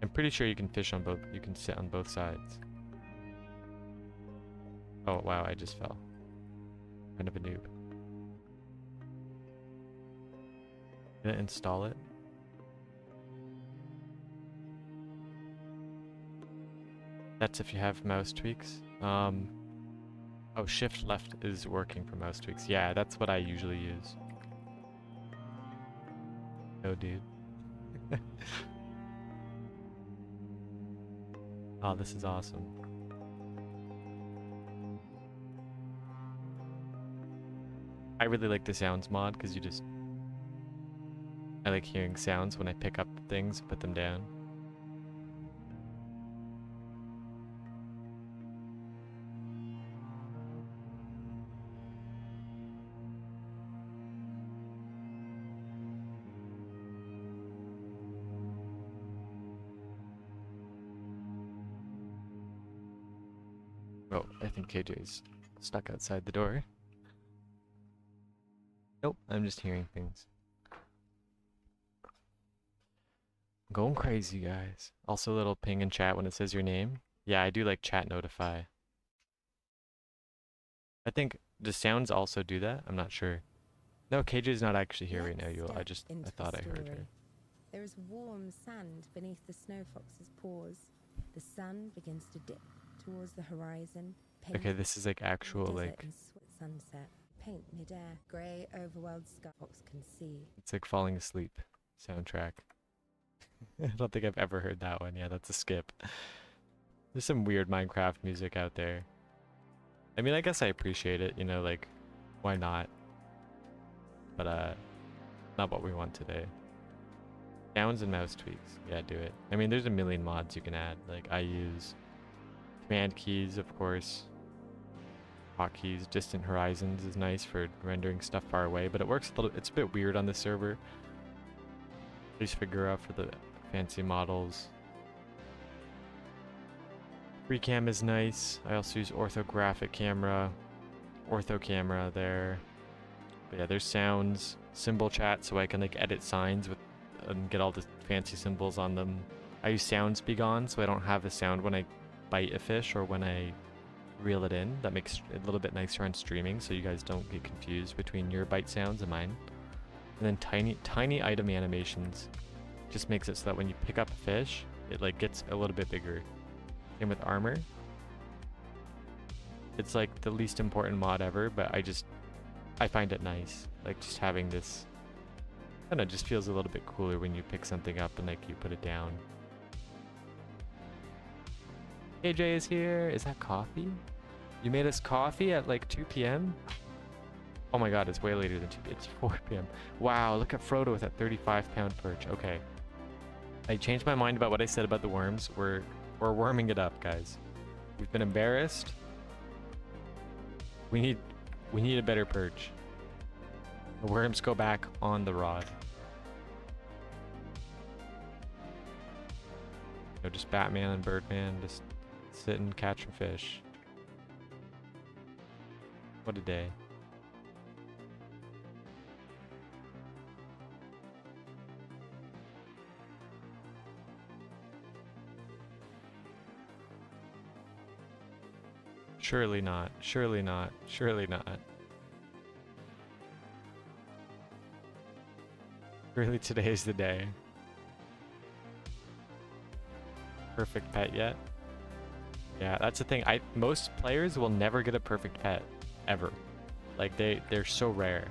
I'm pretty sure you can fish on both. You can sit on both sides. Oh, wow, I just fell. Kind of a noob. Gonna install it. That's if you have mouse tweaks. Oh, shift left is working for mouse tweaks. Yeah, that's what I usually use. No, dude. Oh, this is awesome. I really like the sounds mod because I like hearing sounds when I pick up things, put them down. Oh, I think KJ's stuck outside the door. Nope, I'm just hearing things. I'm going crazy, guys. Also, a little ping in chat when it says your name. Yeah, I do like chat notify. I think the sounds also do that. I'm not sure. No, KJ's not actually here right now, Yul. I thought I heard her. There is warm sand beneath the snow fox's paws. The sun begins to dip towards the horizon. Okay, this is like actual like sunset. Paint midair, grey overworld sky fox can see. It's like falling asleep soundtrack. I don't think I've ever heard that one. Yeah, that's a skip. There's some weird Minecraft music out there. I mean, I guess I appreciate it, you know, like why not? But not what we want today. Sounds and mouse tweaks. Yeah, do it. I mean, there's a million mods you can add. Like I use command keys, of course. Hotkeys, distant horizons is nice for rendering stuff far away, but it works a little, it's a bit weird on this server. Use Figura for the fancy models. Free cam is nice. I also use orthographic camera. Ortho camera there. But yeah, there's sounds, symbol chat, so I can like edit signs with and get all the fancy symbols on them. I use sounds be gone, so I don't have a sound when I bite a fish or when I reel it in. That makes it a little bit nicer on streaming, so you guys don't get confused between your bite sounds and mine. And then tiny item animations just makes it so that when you pick up a fish, it like gets a little bit bigger. Same with armor. It's like the least important mod ever, but I find it nice. Like just having this, I don't know, just feels a little bit cooler when you pick something up and like you put it down. AJ is here. Is that coffee? You made us coffee at like 2 p.m.? Oh my god, it's way later than 2 p.m. It's 4 p.m. Wow, look at Frodo with that 35-pound perch. Okay. I changed my mind about what I said about the worms. We're worming it up, guys. We've been embarrassed. We need a better perch. The worms go back on the rod. No, just Batman and Birdman just sitting catching fish. What a day. Surely not. Surely not. Surely not. Really, today's the day. Perfect pet yet? Yeah, that's the thing. Most players will never get a perfect pet. Ever. Like, they're so rare.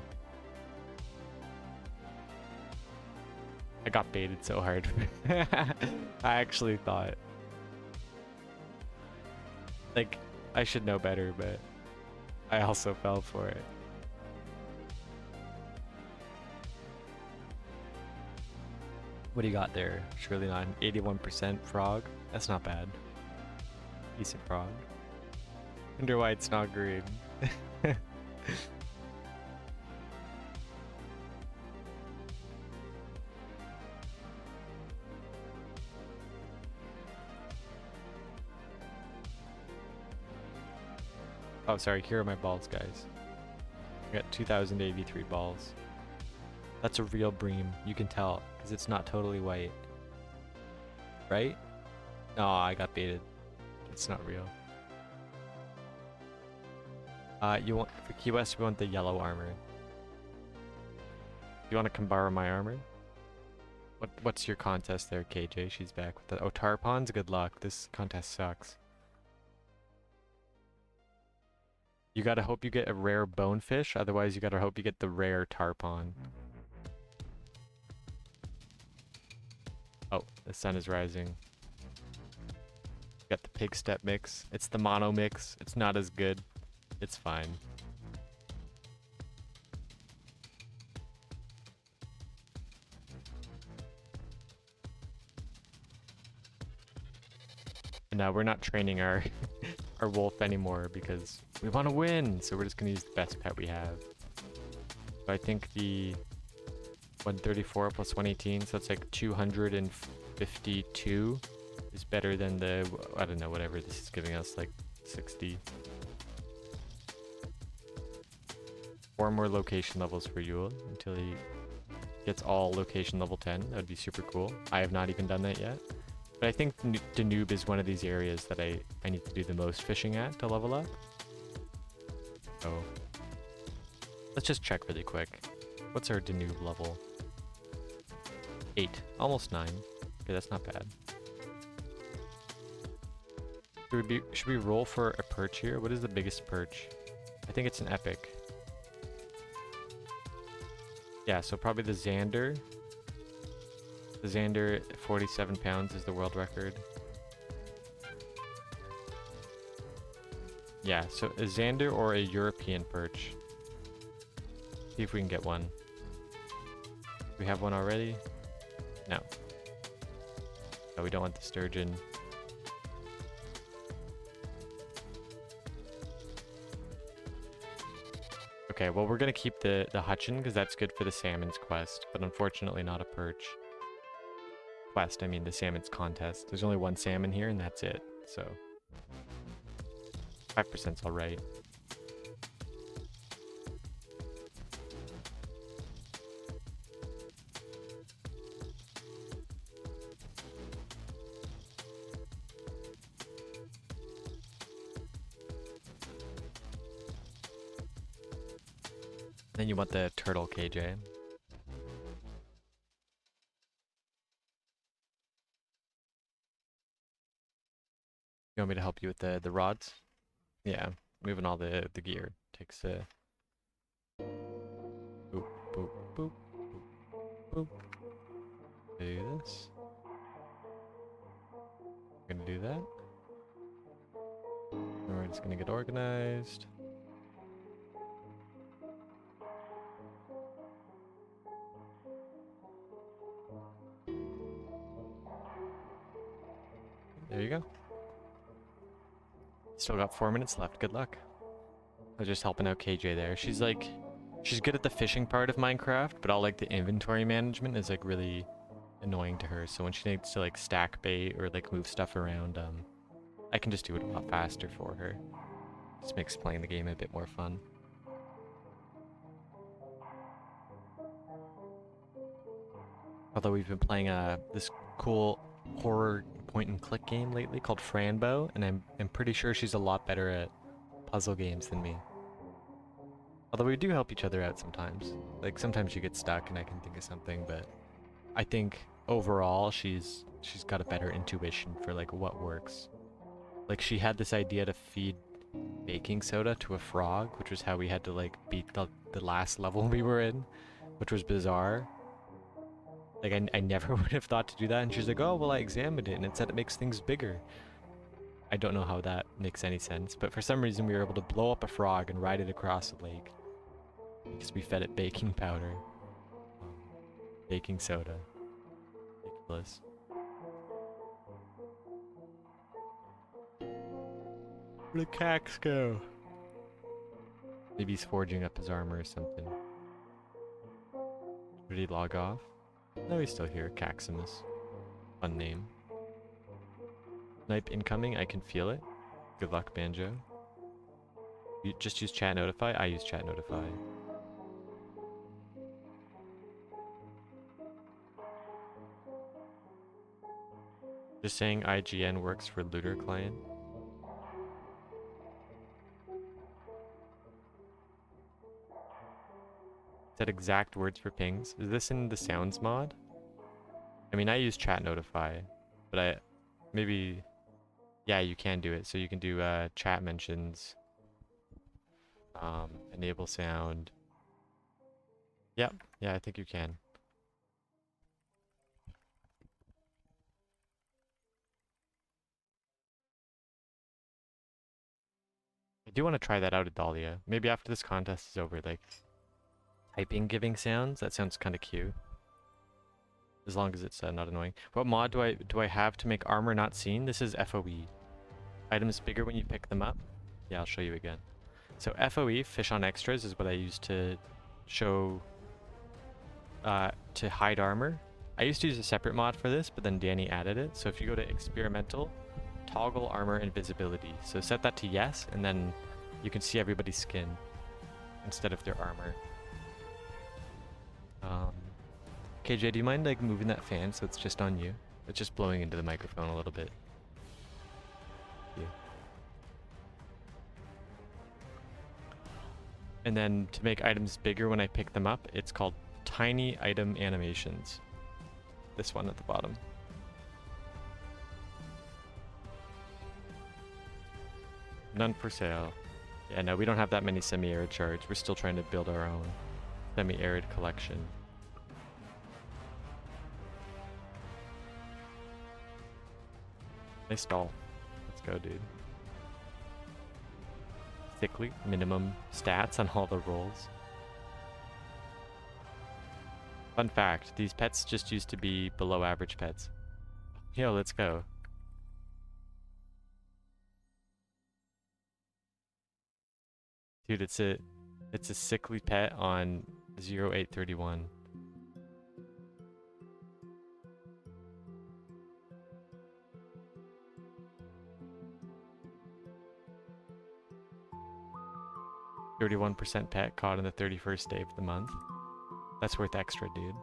I got baited so hard. I actually thought, like, I should know better, but I also fell for it. What do you got there? Surely not an 81% frog. That's not bad. Decent frog. Wonder why it's not green. Oh, sorry. Here are my balls, guys. I got 2,083 balls. That's a real bream. You can tell, because it's not totally white. Right? No, I got baited. It's not real. You want, for Key West, we want the yellow armor. You want to come borrow my armor? What's your contest there, KJ? She's back with the... Oh, Tarpons? Good luck. This contest sucks. You gotta hope you get a rare bonefish, otherwise you gotta hope you get the rare tarpon. Oh, the sun is rising. Got the pig step mix. It's the mono mix. It's not as good. It's fine. And now we're not training our our wolf anymore because we want to win. So we're just gonna use the best pet we have. So I think the 134 plus 118, so it's like 252 is better than the, I don't know, whatever this is giving us, like 60. 4 more location levels for Yule until he gets all location level 10. That would be super cool. I have not even done that yet. But I think Danube is one of these areas that I need to do the most fishing at to level up. So let's just check really quick. What's our Danube level? 8. Almost 9. Okay, that's not bad. Should we roll for a perch here? What is the biggest perch? I think it's an epic. Yeah, so probably the Xander. The Xander, 47 pounds is the world record. Yeah, so a Xander or a European perch. See if we can get one. Do we have one already? No. No, we don't want the sturgeon. Okay, well we're gonna keep the hutchin because that's good for the salmon's quest, but unfortunately not a perch. Quest, I mean the salmon's contest. There's only one salmon here and that's it, so 5%'s alright. Then you want the turtle, KJ. You want me to help you with the rods? Yeah, moving all the gear takes a boop boop boop boop boop. Do this. We're gonna do that. And we're just gonna get organized. There you go. Still got 4 minutes left. Good luck. I was just helping out KJ there. She's good at the fishing part of Minecraft, but all like the inventory management is like really annoying to her. So when she needs to like stack bait or like move stuff around, I can just do it a lot faster for her. Just makes playing the game a bit more fun. Although we've been playing this cool horror point and click game lately called Franbo, and I'm pretty sure she's a lot better at puzzle games than me. Although we do help each other out sometimes. Like sometimes you get stuck and I can think of something, but I think overall she's got a better intuition for like what works. Like she had this idea to feed baking soda to a frog, which was how we had to like beat the last level we were in, which was bizarre. Like, I never would have thought to do that. And she's like, oh, well, I examined it and it said it makes things bigger. I don't know how that makes any sense, but for some reason we were able to blow up a frog and ride it across the lake because we fed it baking powder, um, baking soda. Ridiculous. Where'd the Cax go? Maybe he's forging up his armor or something. Did he log off? No, he's still here. Caximus. Fun name. Snipe incoming. I can feel it. Good luck, Banjo. You just use chat notify? I use chat notify. Just saying IGN works for looter client. Set exact words for pings. Is this in the sounds mod? I mean, I use chat notify, but maybe, yeah, you can do it. So you can do chat mentions, enable sound. Yep, yeah, I think you can. I do want to try that out at Dahlia. Maybe after this contest is over, like typing giving sounds. That sounds kind of cute. As long as it's not annoying. What mod do I have to make armor not seen? This is FOE. Items bigger when you pick them up. Yeah, I'll show you again. So FOE, fish on extras, is what I use to show, to hide armor. I used to use a separate mod for this, but then Danny added it. So if you go to experimental, toggle armor invisibility. So set that to yes, and then you can see everybody's skin instead of their armor. KJ, do you mind like moving that fan so it's just on you? It's just blowing into the microphone a little bit. Thank you. And then to make items bigger when I pick them up, it's called tiny item animations. This one at the bottom. None for sale. Yeah, no, we don't have that many semi-arid shards. We're still trying to build our own semi-arid collection. Nice stall. Let's go, dude. Thickly minimum stats on all the rolls. Fun fact, these pets just used to be below average pets. Yo, let's go. Dude, it's a sickly pet on 0831. %, pet caught on the 31st day of the month. That's worth extra, dude.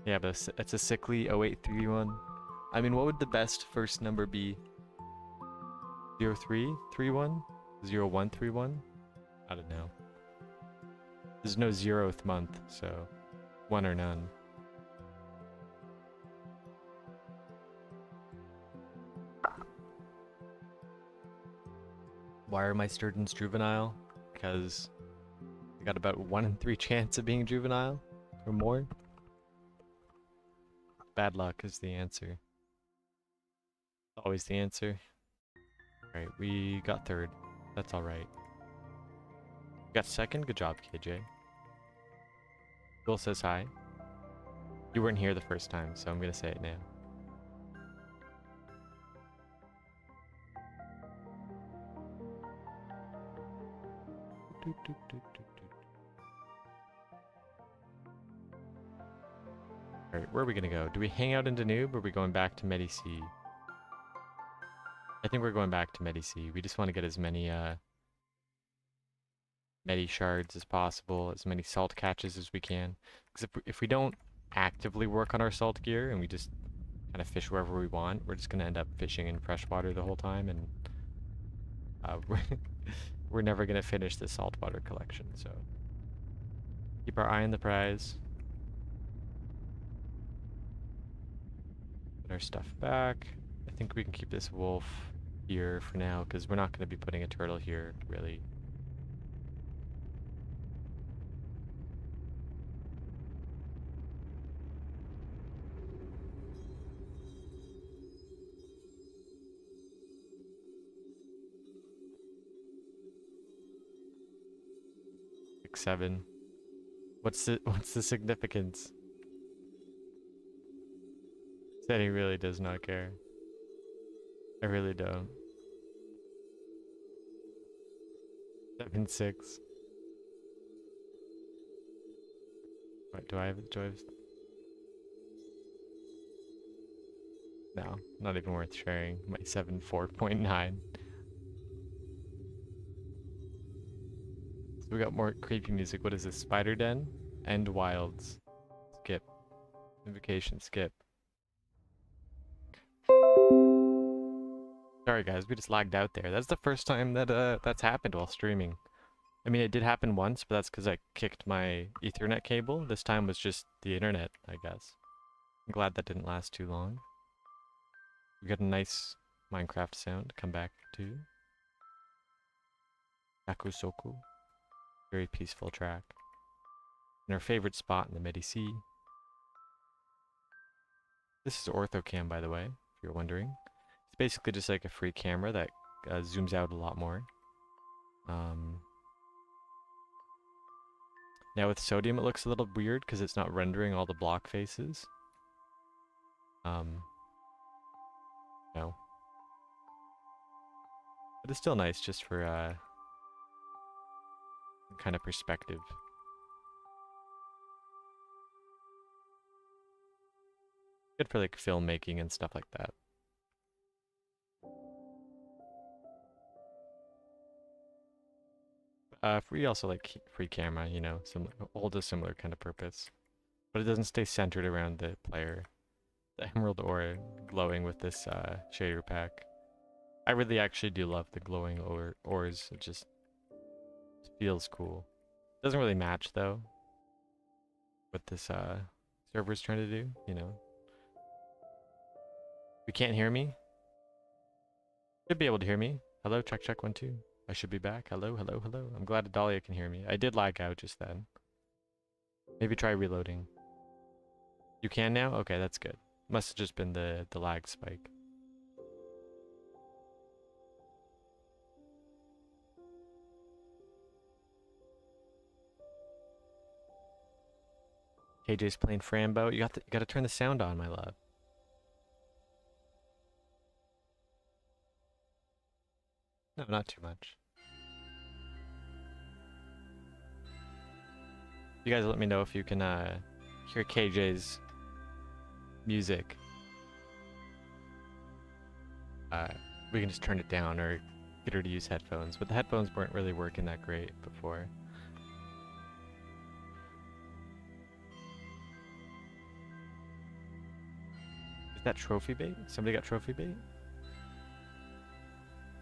Yeah, but it's a sickly 0831. I mean, what would the best first number be? 0331? 0131? I don't know. There's no 0th month, so 1 or none. Why are my sturgeons juvenile? Because I got about 1 in 3 chance of being juvenile or more. Bad luck is the answer. Always the answer. Alright, we got 3rd. That's alright. We got 2nd. Good job, KJ. Will says hi. You weren't here the first time, so I'm gonna say it now. Alright, where are we gonna go? Do we hang out in Danube or are we going back to Medici? I think we're going back to Medici. We just want to get as many Medi shards as possible, as many salt catches as we can. Because if we don't actively work on our salt gear and we just kind of fish wherever we want, we're just gonna end up fishing in freshwater the whole time, and we're never gonna finish the saltwater collection. So keep our eye on the prize. Put our stuff back. I think we can keep this wolf here for now because we're not going to be putting a turtle here, really. 7. What's the significance? Said he really does not care. I really don't. 7-6. What do I have? No, not even worth sharing. My 7-4.9. So we got more creepy music. What is this? Spider Den? End Wilds. Skip. Invocation, skip. Sorry guys, we just lagged out there. That's the first time that that's happened while streaming. I mean, it did happen once, but that's because I kicked my Ethernet cable. This time was just the internet, I guess. I'm glad that didn't last too long. We got a nice Minecraft sound to come back to. Yakusoku. Very peaceful track. And our favorite spot in the Medi-Sea. This is OrthoCam, by the way, if you're wondering. It's basically just like a free camera that zooms out a lot more. Now with Sodium it looks a little weird because it's not rendering all the block faces. No. But it's still nice just for kind of perspective. Good for like filmmaking and stuff like that. Free also like free camera, you know, hold a similar kind of purpose. But it doesn't stay centered around the player. The emerald ore glowing with this shader pack. I really actually do love the glowing ores. It just feels cool. Doesn't really match though what this server's trying to do, you know. You can't hear me? Should be able to hear me. Hello, check, check, 1, 2. I should be back. Hello, hello, hello. I'm glad Adalia can hear me. I did lag out just then. Maybe try reloading. You can now? Okay, that's good. Must have just been the lag spike. KJ's playing Frambo. You gotta turn the sound on, my love. No, not too much. You guys let me know if you can hear KJ's music. We can just turn it down or get her to use headphones, but the headphones weren't really working that great before. Is that trophy bait? Somebody got trophy bait?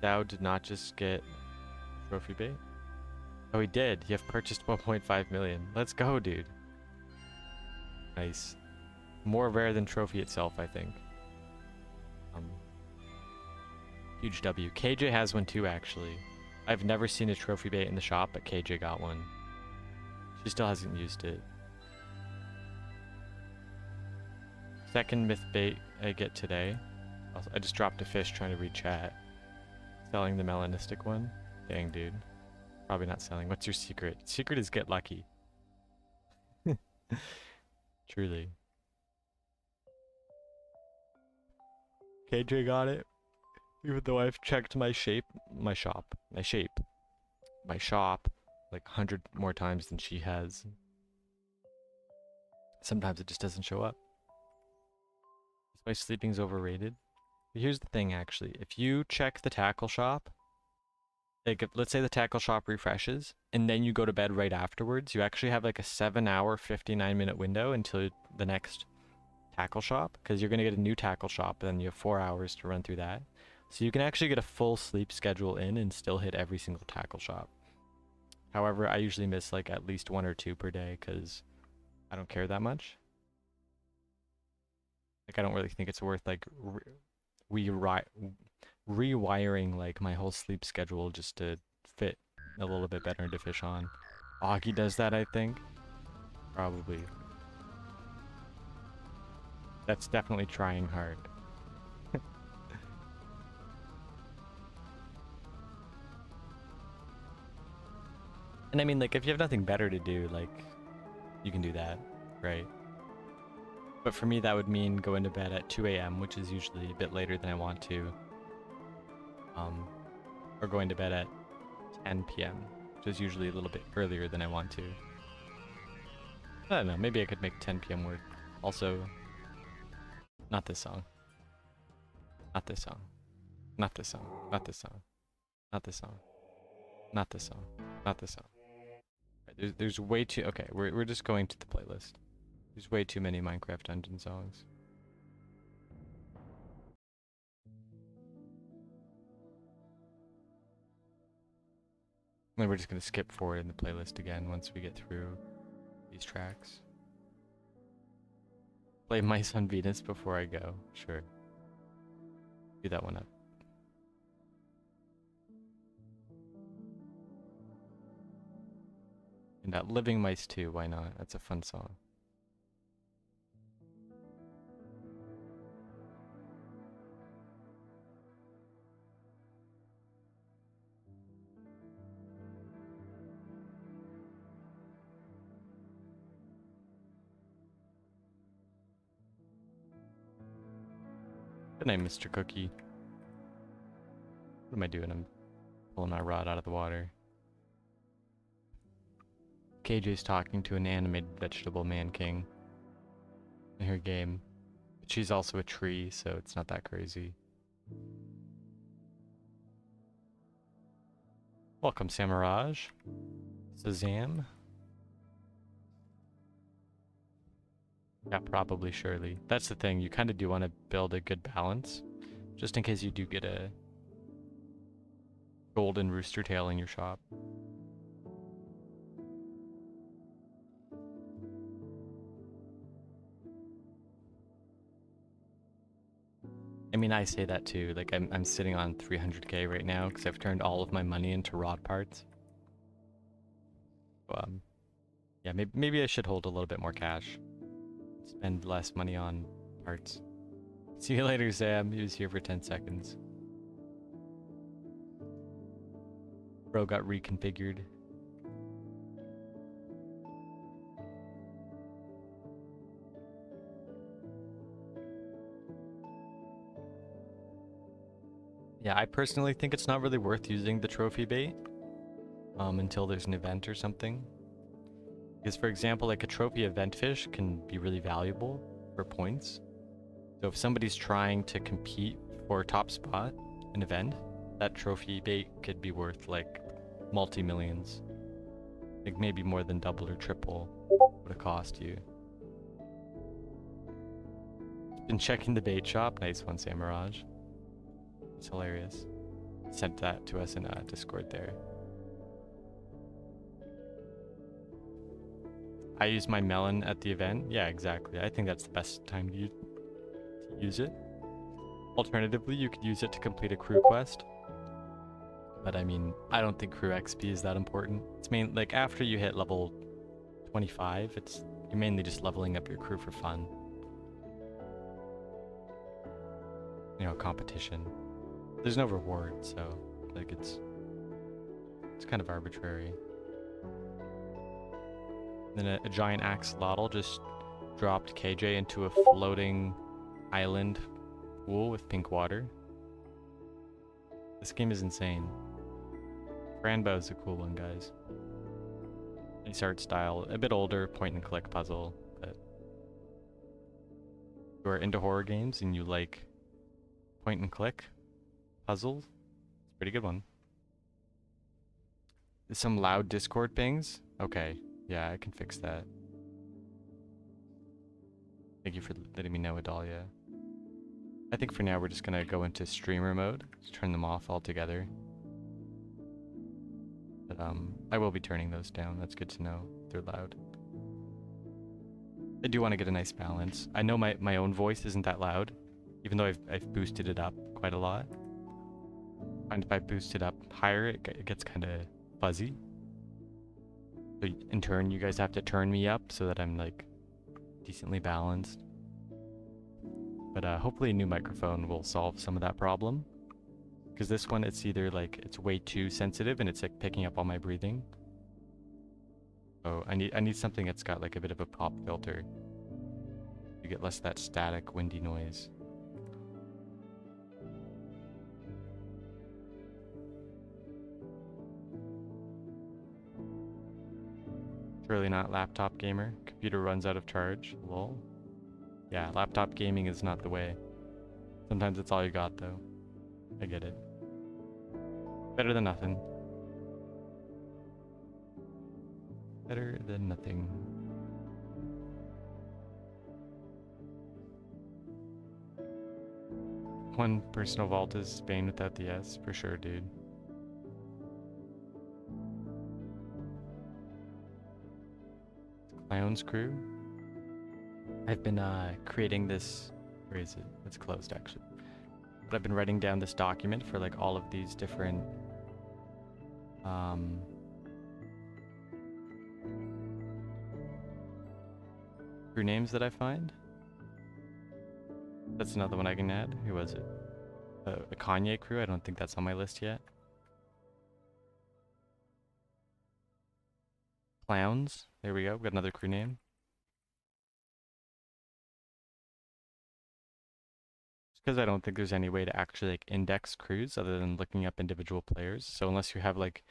Thou did not just get trophy bait? Oh, he did. You have purchased 1.5 million. Let's go, dude. Nice. More rare than trophy itself, I think. Huge W. KJ has one too, actually. I've never seen a trophy bait in the shop, but KJ got one. She still hasn't used it. Second myth bait I get today. I just dropped a fish trying to read chat. Selling the melanistic one? Dang, dude. Probably not selling. What's your secret? Secret is get lucky. Truly. KJ got it. Even though I've checked my shop, like 100 more times than she has. Sometimes it just doesn't show up. That's why sleeping's overrated. But here's the thing, actually. If you check the tackle shop, like let's say the tackle shop refreshes, and then you go to bed right afterwards, you actually have like a 7-hour, 59-minute window until the next tackle shop, because you're going to get a new tackle shop, and then you have 4 hours to run through that. So you can actually get a full sleep schedule in and still hit every single tackle shop. However, I usually miss like at least 1 or 2 per day because I don't care that much. Like I don't really think it's worth like rewiring like my whole sleep schedule just to fit a little bit better into fish on. Augie does that, I think. Probably. That's definitely trying hard. And I mean, like, if you have nothing better to do, like, you can do that, right? But for me, that would mean going to bed at 2 a.m., which is usually a bit later than I want to. Or going to bed at 10 p.m., which is usually a little bit earlier than I want to. I don't know, maybe I could make 10 p.m. work. Also, not this song. Not this song. Not this song. Not this song. Not this song. Not this song. Not this song. Right, there's way too... Okay, we're just going to the playlist. There's way too many Minecraft Dungeon songs. And we're just going to skip forward in the playlist again once we get through these tracks. Play Mice on Venus before I go. Sure. Do that one up. And that Living Mice too, why not? That's a fun song. Good night, Mr. Cookie. What am I doing? I'm pulling my rod out of the water. KJ's talking to an animated vegetable man king in her game. But she's also a tree, so it's not that crazy. Welcome, Samiraj. Shazam. Yeah, probably, surely. That's the thing, you kind of do want to build a good balance, just in case you do get a golden rooster tail in your shop. I mean, I say that too. Like, I'm sitting on 300k right now because I've turned all of my money into rod parts. So, yeah, maybe I should hold a little bit more cash. Spend less money on parts. See you later, Sam. He was here for 10 seconds. Bro got reconfigured. Yeah, I personally think it's not really worth using the trophy bait until there's an event or something. Because, for example, like a trophy event fish can be really valuable for points. So if somebody's trying to compete for top spot in an event, that trophy bait could be worth like multi-millions. Like maybe more than double or triple what it cost you. Been checking the bait shop. Nice one, Samiraj. It's hilarious. Sent that to us in Discord there. I use my melon at the event. Yeah, exactly. I think that's the best time to use it. Alternatively, you could use it to complete a crew quest. But I mean, I don't think crew XP is that important. It's mainly like after you hit level 25, you're mainly just leveling up your crew for fun. You know, competition. There's no reward, so like it's kind of arbitrary. Then a giant axolotl just dropped KJ into a floating island pool with pink water. This game is insane. Franbo is a cool one, guys. Nice art style, a bit older, point and click puzzle, but if you are into horror games and you like point and click puzzles, it's a pretty good one. There's some loud Discord pings? Okay. Yeah, I can fix that. Thank you for letting me know, Adalia. I think for now we're just gonna go into streamer mode. Just turn them off altogether. But I will be turning those down. That's good to know. They're loud. I do want to get a nice balance. I know my own voice isn't that loud, even though I've boosted it up quite a lot. And if I boost it up higher, it gets kind of fuzzy. So in turn, you guys have to turn me up so that I'm like decently balanced. But hopefully a new microphone will solve some of that problem. Because this one, it's either like it's way too sensitive and it's like picking up all my breathing, Oh, I need something that's got like a bit of a pop filter. You get less of that static, windy noise. Surely not laptop gamer. Computer runs out of charge. Lol. Yeah, laptop gaming is not the way. Sometimes it's all you got though. I get it. Better than nothing. Better than nothing. One personal vault is Spain without the S, for sure, dude. Clown's Crew. I've been creating this. Where is it? It's closed actually. But I've been writing down this document for like all of these different crew names that I find. That's another one I can add. Who was it? A Kanye crew. I don't think that's on my list yet. Clowns. There we go. Got another crew name. Because I don't think there's any way to actually like index crews other than looking up individual players. So unless you have like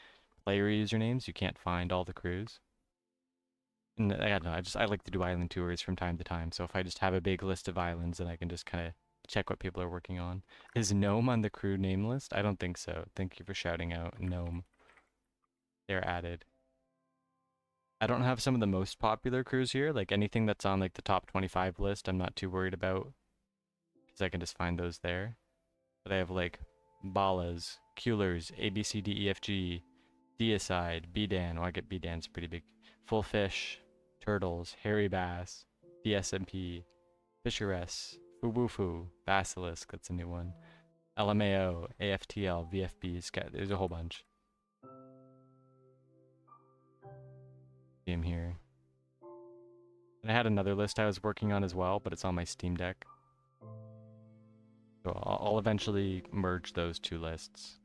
player usernames, you can't find all the crews. And I don't know, I like to do island tours from time to time. So if I just have a big list of islands, then I can just kind of check what people are working on. Is Gnome on the crew name list? I don't think so. Thank you for shouting out Gnome. They're added. I don't have some of the most popular crews here. Like anything that's on like the top 25 list, I'm not too worried about. Because I can just find those there. But I have like Balas, Keulers, ABCDEFG, Deicide, Bdan. Oh, I get Bdan's pretty big. Full Fish, Turtles, Hairy Bass, DSMP, Fisheress, Fubufu, Basilisk, that's a new one. LMAO, AFTL, VFB, there's a whole bunch. See him here. And I had another list I was working on as well, but it's on my Steam Deck. So I'll eventually merge those two lists.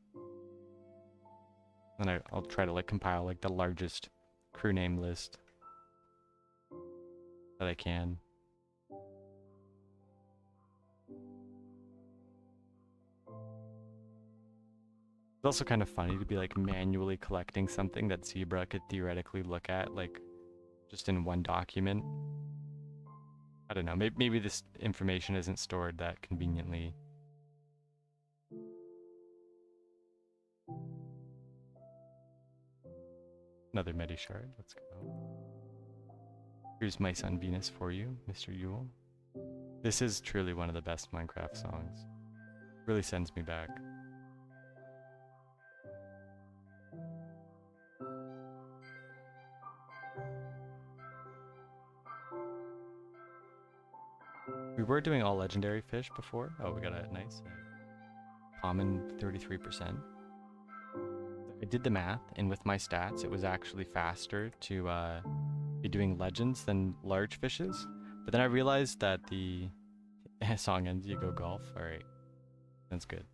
And I'll try to like compile like the largest crew name list that I can. It's also kind of funny to be like manually collecting something that Zebra could theoretically look at like just in one document. I don't know, maybe this information isn't stored that conveniently. Another Medi shard, let's go. Here's My Son Venus for you, Mr. Yule. This is truly one of the best Minecraft songs. Really sends me back. We were doing all legendary fish before. Oh, we got a nice common 33%. I did the math, and with my stats, it was actually faster to be doing legends than large fishes. But then I realized that the song ends, you go golf. All right, that's good.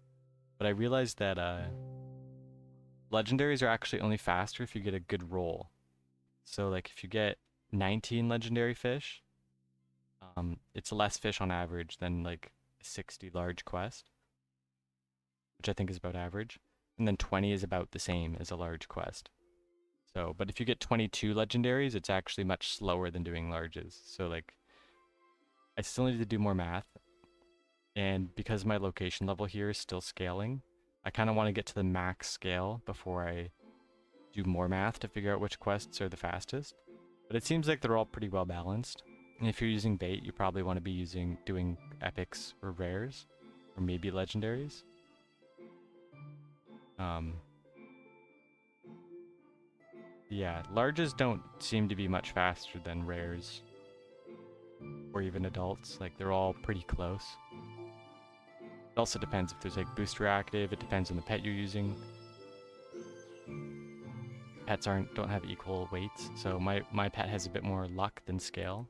But I realized that legendaries are actually only faster if you get a good roll. So like if you get 19 legendary fish, it's less fish on average than like a 60 large quest, which I think is about average. And then 20 is about the same as a large quest. So, but if you get 22 legendaries, it's actually much slower than doing larges. So like, I still need to do more math. And because my location level here is still scaling, I kind of want to get to the max scale before I do more math to figure out which quests are the fastest. But it seems like they're all pretty well balanced. And if you're using bait, you probably want to be doing epics or rares, or maybe legendaries. Yeah, larges don't seem to be much faster than rares, or even adults. Like they're all pretty close. It also depends if there's like booster active. It depends on the pet you're using. Pets don't have equal weights, so my pet has a bit more luck than scale.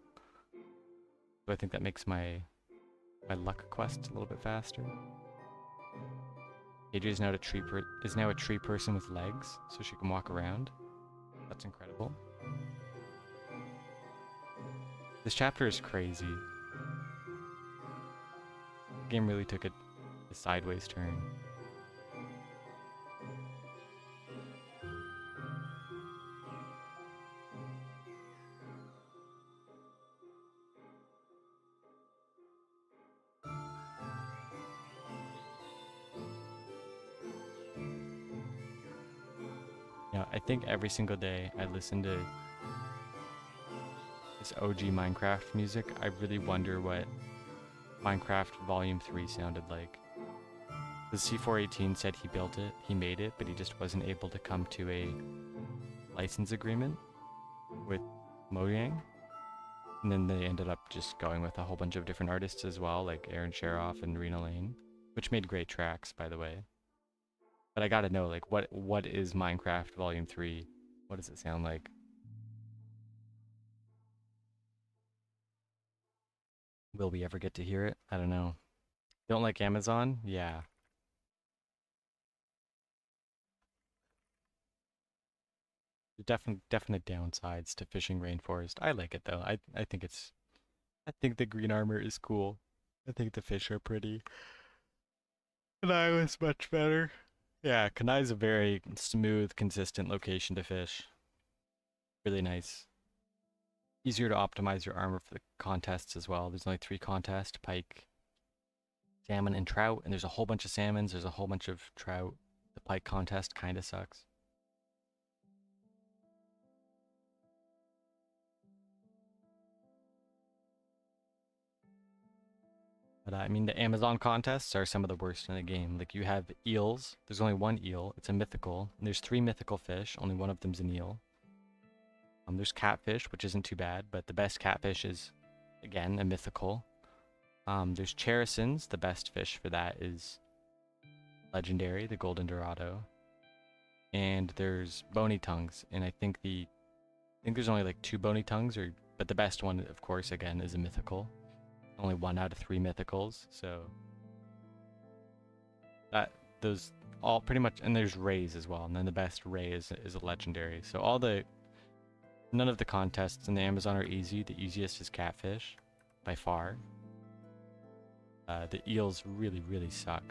So I think that makes my luck quest a little bit faster. Adria is now a tree person with legs, so she can walk around. That's incredible. This chapter is crazy. The game really took a sideways turn. Yeah, I think every single day I listen to this OG Minecraft music. I really wonder what Minecraft Volume 3 sounded like. The C418 said he built it, he made it, but he just wasn't able to come to a license agreement with Mojang. And then they ended up just going with a whole bunch of different artists as well, like Aaron Sharoff and Rena Lane, which made great tracks, by the way. But I gotta know, like, what is Minecraft Volume 3? What does it sound like? Will we ever get to hear it? I don't know. Don't like Amazon? Yeah. There's definite downsides to fishing rainforest. I like it though. I think the green armor is cool. I think the fish are pretty. Kenai was much better. Yeah, Kenai is a very smooth, consistent location to fish. Really nice. Easier to optimize your armor for the contests as well. There's only 3 contests: pike, salmon, and trout. And there's a whole bunch of salmons. There's a whole bunch of trout. The pike contest kind of sucks. But I mean, the Amazon contests are some of the worst in the game. Like, you have eels. There's only 1 eel. It's a mythical. And there's 3 mythical fish. Only one of them's an eel. There's catfish, which isn't too bad, but the best catfish is, again, a mythical. There's cherisons. The best fish for that is legendary, the golden dorado. And there's bony tongues, and I think there's only like 2 bony tongues, but the best one, of course, again, is a mythical. Only 1 out of 3 mythicals, so those all pretty much, and there's rays as well, and then the best ray is a legendary. So none of the contests in the Amazon are easy. The easiest is catfish, by far. The eels really, really suck.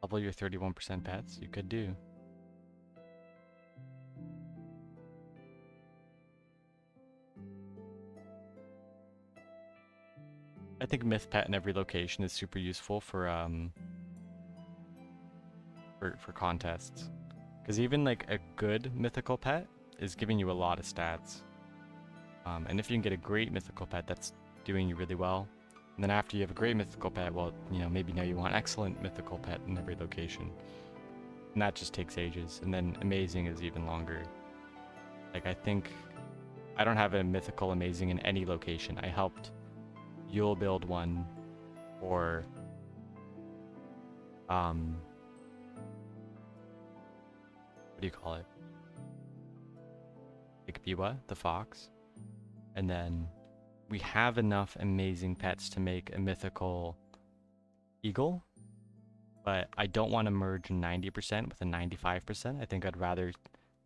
Level your 31% pets, you could do. I think myth pet in every location is super useful for contests, because even like a good mythical pet is giving you a lot of stats. And if you can get a great mythical pet, that's doing you really well. And then after you have a great mythical pet, well, maybe now you want excellent mythical pet in every location. And that just takes ages. And then amazing is even longer. Like, I think I don't have a mythical amazing in any location. I helped Yule build one for what do you call it? Ikbiwa, the fox. And then we have enough amazing pets to make a mythical eagle, but I don't want to merge 90% with a 95%. I think I'd rather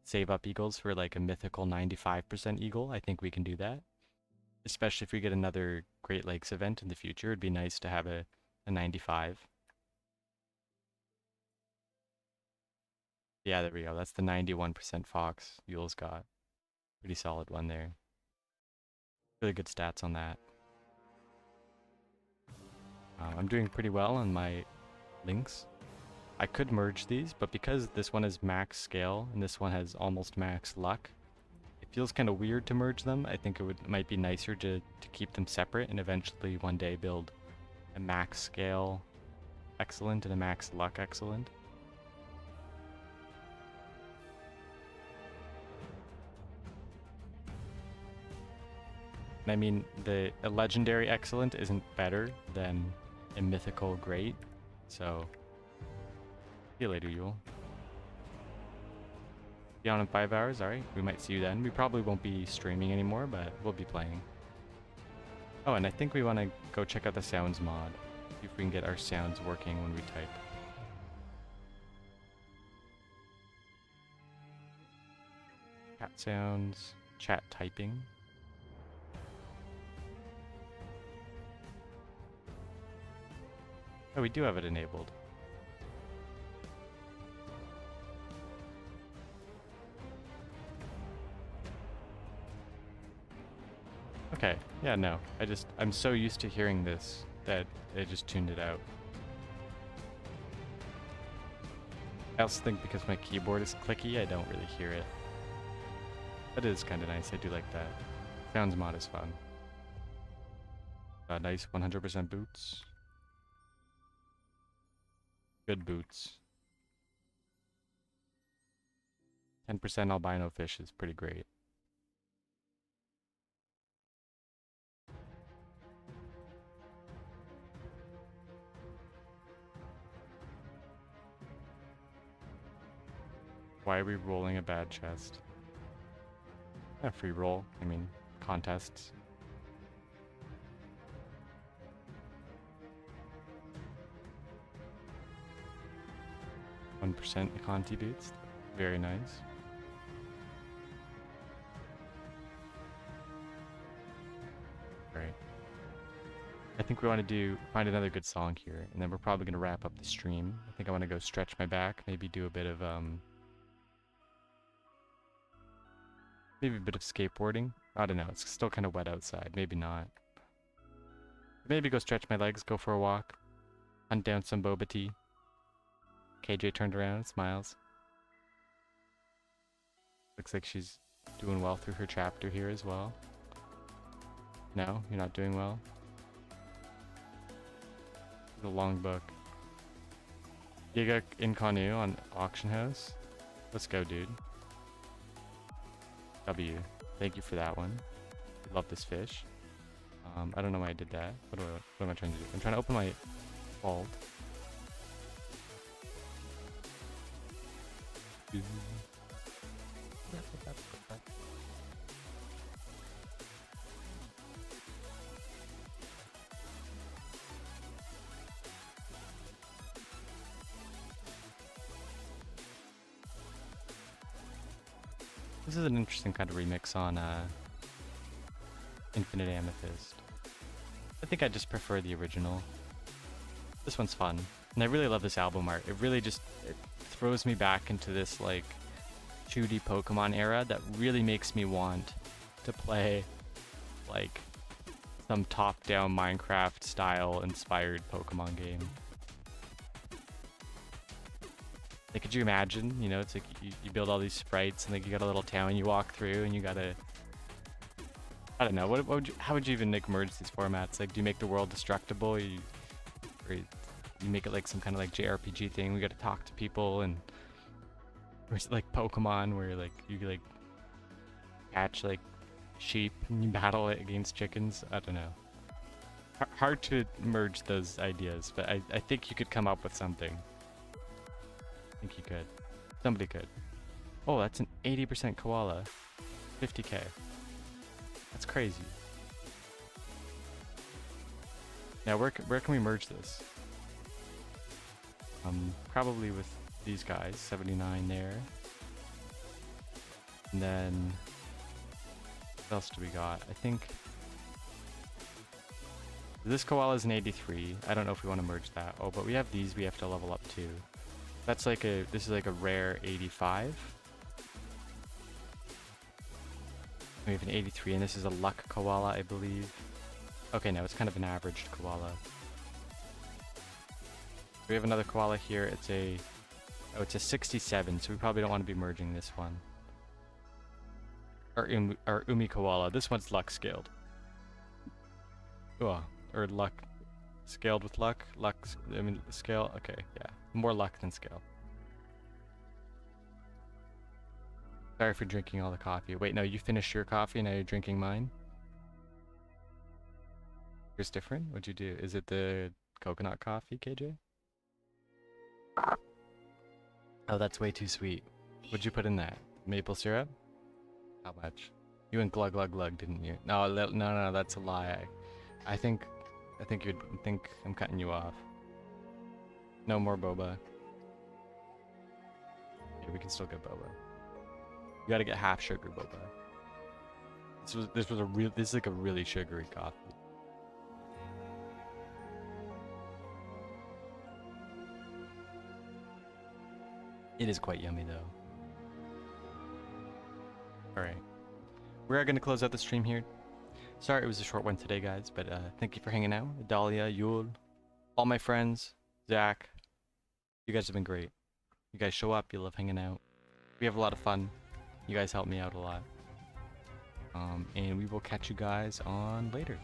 save up eagles for like a mythical 95% eagle. I think we can do that, especially if we get another Great Lakes event in the future. It'd be nice to have a 95. Yeah, there we go. That's the 91% fox Yule's got. Pretty solid one there. Really good stats on that. I'm doing pretty well on my links. I could merge these, but because this one is max scale and this one has almost max luck, it feels kind of weird to merge them. I think it might be nicer to keep them separate and eventually one day build a max scale excellent and a max luck excellent. I mean, a legendary excellent isn't better than a mythical great, so see you later, Yule. Be on in 5 hours, alright, we might see you then. We probably won't be streaming anymore, but we'll be playing. Oh, and I think we want to go check out the sounds mod, see if we can get our sounds working when we type. Chat sounds, chat typing. Oh, we do have it enabled. Okay, yeah, no. I'm so used to hearing this that I just tuned it out. I also think because my keyboard is clicky, I don't really hear it. That is kind of nice. I do like that. Sounds mod is fun. Nice 100% boots. Good boots. 10% albino fish is pretty great. Why are we rolling a bad chest? A free roll. I mean, contests. %, Conti boots. Very nice. Right. I think we want to find another good song here, and then we're probably going to wrap up the stream. I think I want to go stretch my back, maybe do a bit of maybe a bit of skateboarding. I don't know. It's still kind of wet outside. Maybe not. Maybe go stretch my legs, go for a walk, hunt down some boba tea. KJ turned around and smiles. Looks like she's doing well through her chapter here as well. No, you're not doing well. The long book. Giga in Kanu on Auction House. Let's go, dude. W. Thank you for that one. Love this fish. I don't know why I did that. What am I trying to do? I'm trying to open my vault. This is an interesting kind of remix on Infinite Amethyst. I think I just prefer the original. This one's fun. And I really love this album art. It really just it throws me back into this like shooty Pokemon era that really makes me want to play like some top-down Minecraft style inspired Pokemon game. Like, could you imagine? You know, it's like you build all these sprites and like you got a little town you walk through and you gotta. I don't know. What would you, how would you even like merge these formats? Like, do you make the world destructible? Or you make it like some kind of like JRPG thing? We got to talk to people, and or is it like Pokemon where like you like catch like sheep and you battle it against chickens? I don't know. Hard to merge those ideas, but I think you could come up with something. I think you could. Somebody could. Oh, that's an 80% koala. 50k. That's crazy. Now, where can we merge this? Probably with these guys. 79 there. And then what else do we got? I think this koala is an 83. I don't know if we want to merge that. Oh, but we have these we have to level up too. That's like this is like a rare 85. We have an 83, and this is a luck koala, I believe. Okay, no, it's kind of an averaged koala. So we have another koala here. It's a 67, so we probably don't want to be merging this one. Our Umi koala. This one's luck scaled. Oh, or luck scaled with luck. Scale. Okay, yeah, more luck than scale. Sorry for drinking all the coffee. Wait, no, you finished your coffee, now you're drinking mine? Yours different? What'd you do? Is it the coconut coffee, KJ? Oh, that's way too sweet. What'd you put in that? Maple syrup? How much? You went glug glug glug, didn't you? No, that's a lie. I think you'd think I'm cutting you off. No more boba. Yeah, we can still get boba. You gotta get half sugar boba. This is like a really sugary coffee. It is quite yummy though. Alright. We're going to close out the stream here. Sorry it was a short one today, guys, but thank you for hanging out. Dahlia, Yul, all my friends, Zach. You guys have been great. You guys show up, you love hanging out. We have a lot of fun. You guys help me out a lot. And we will catch you guys on later.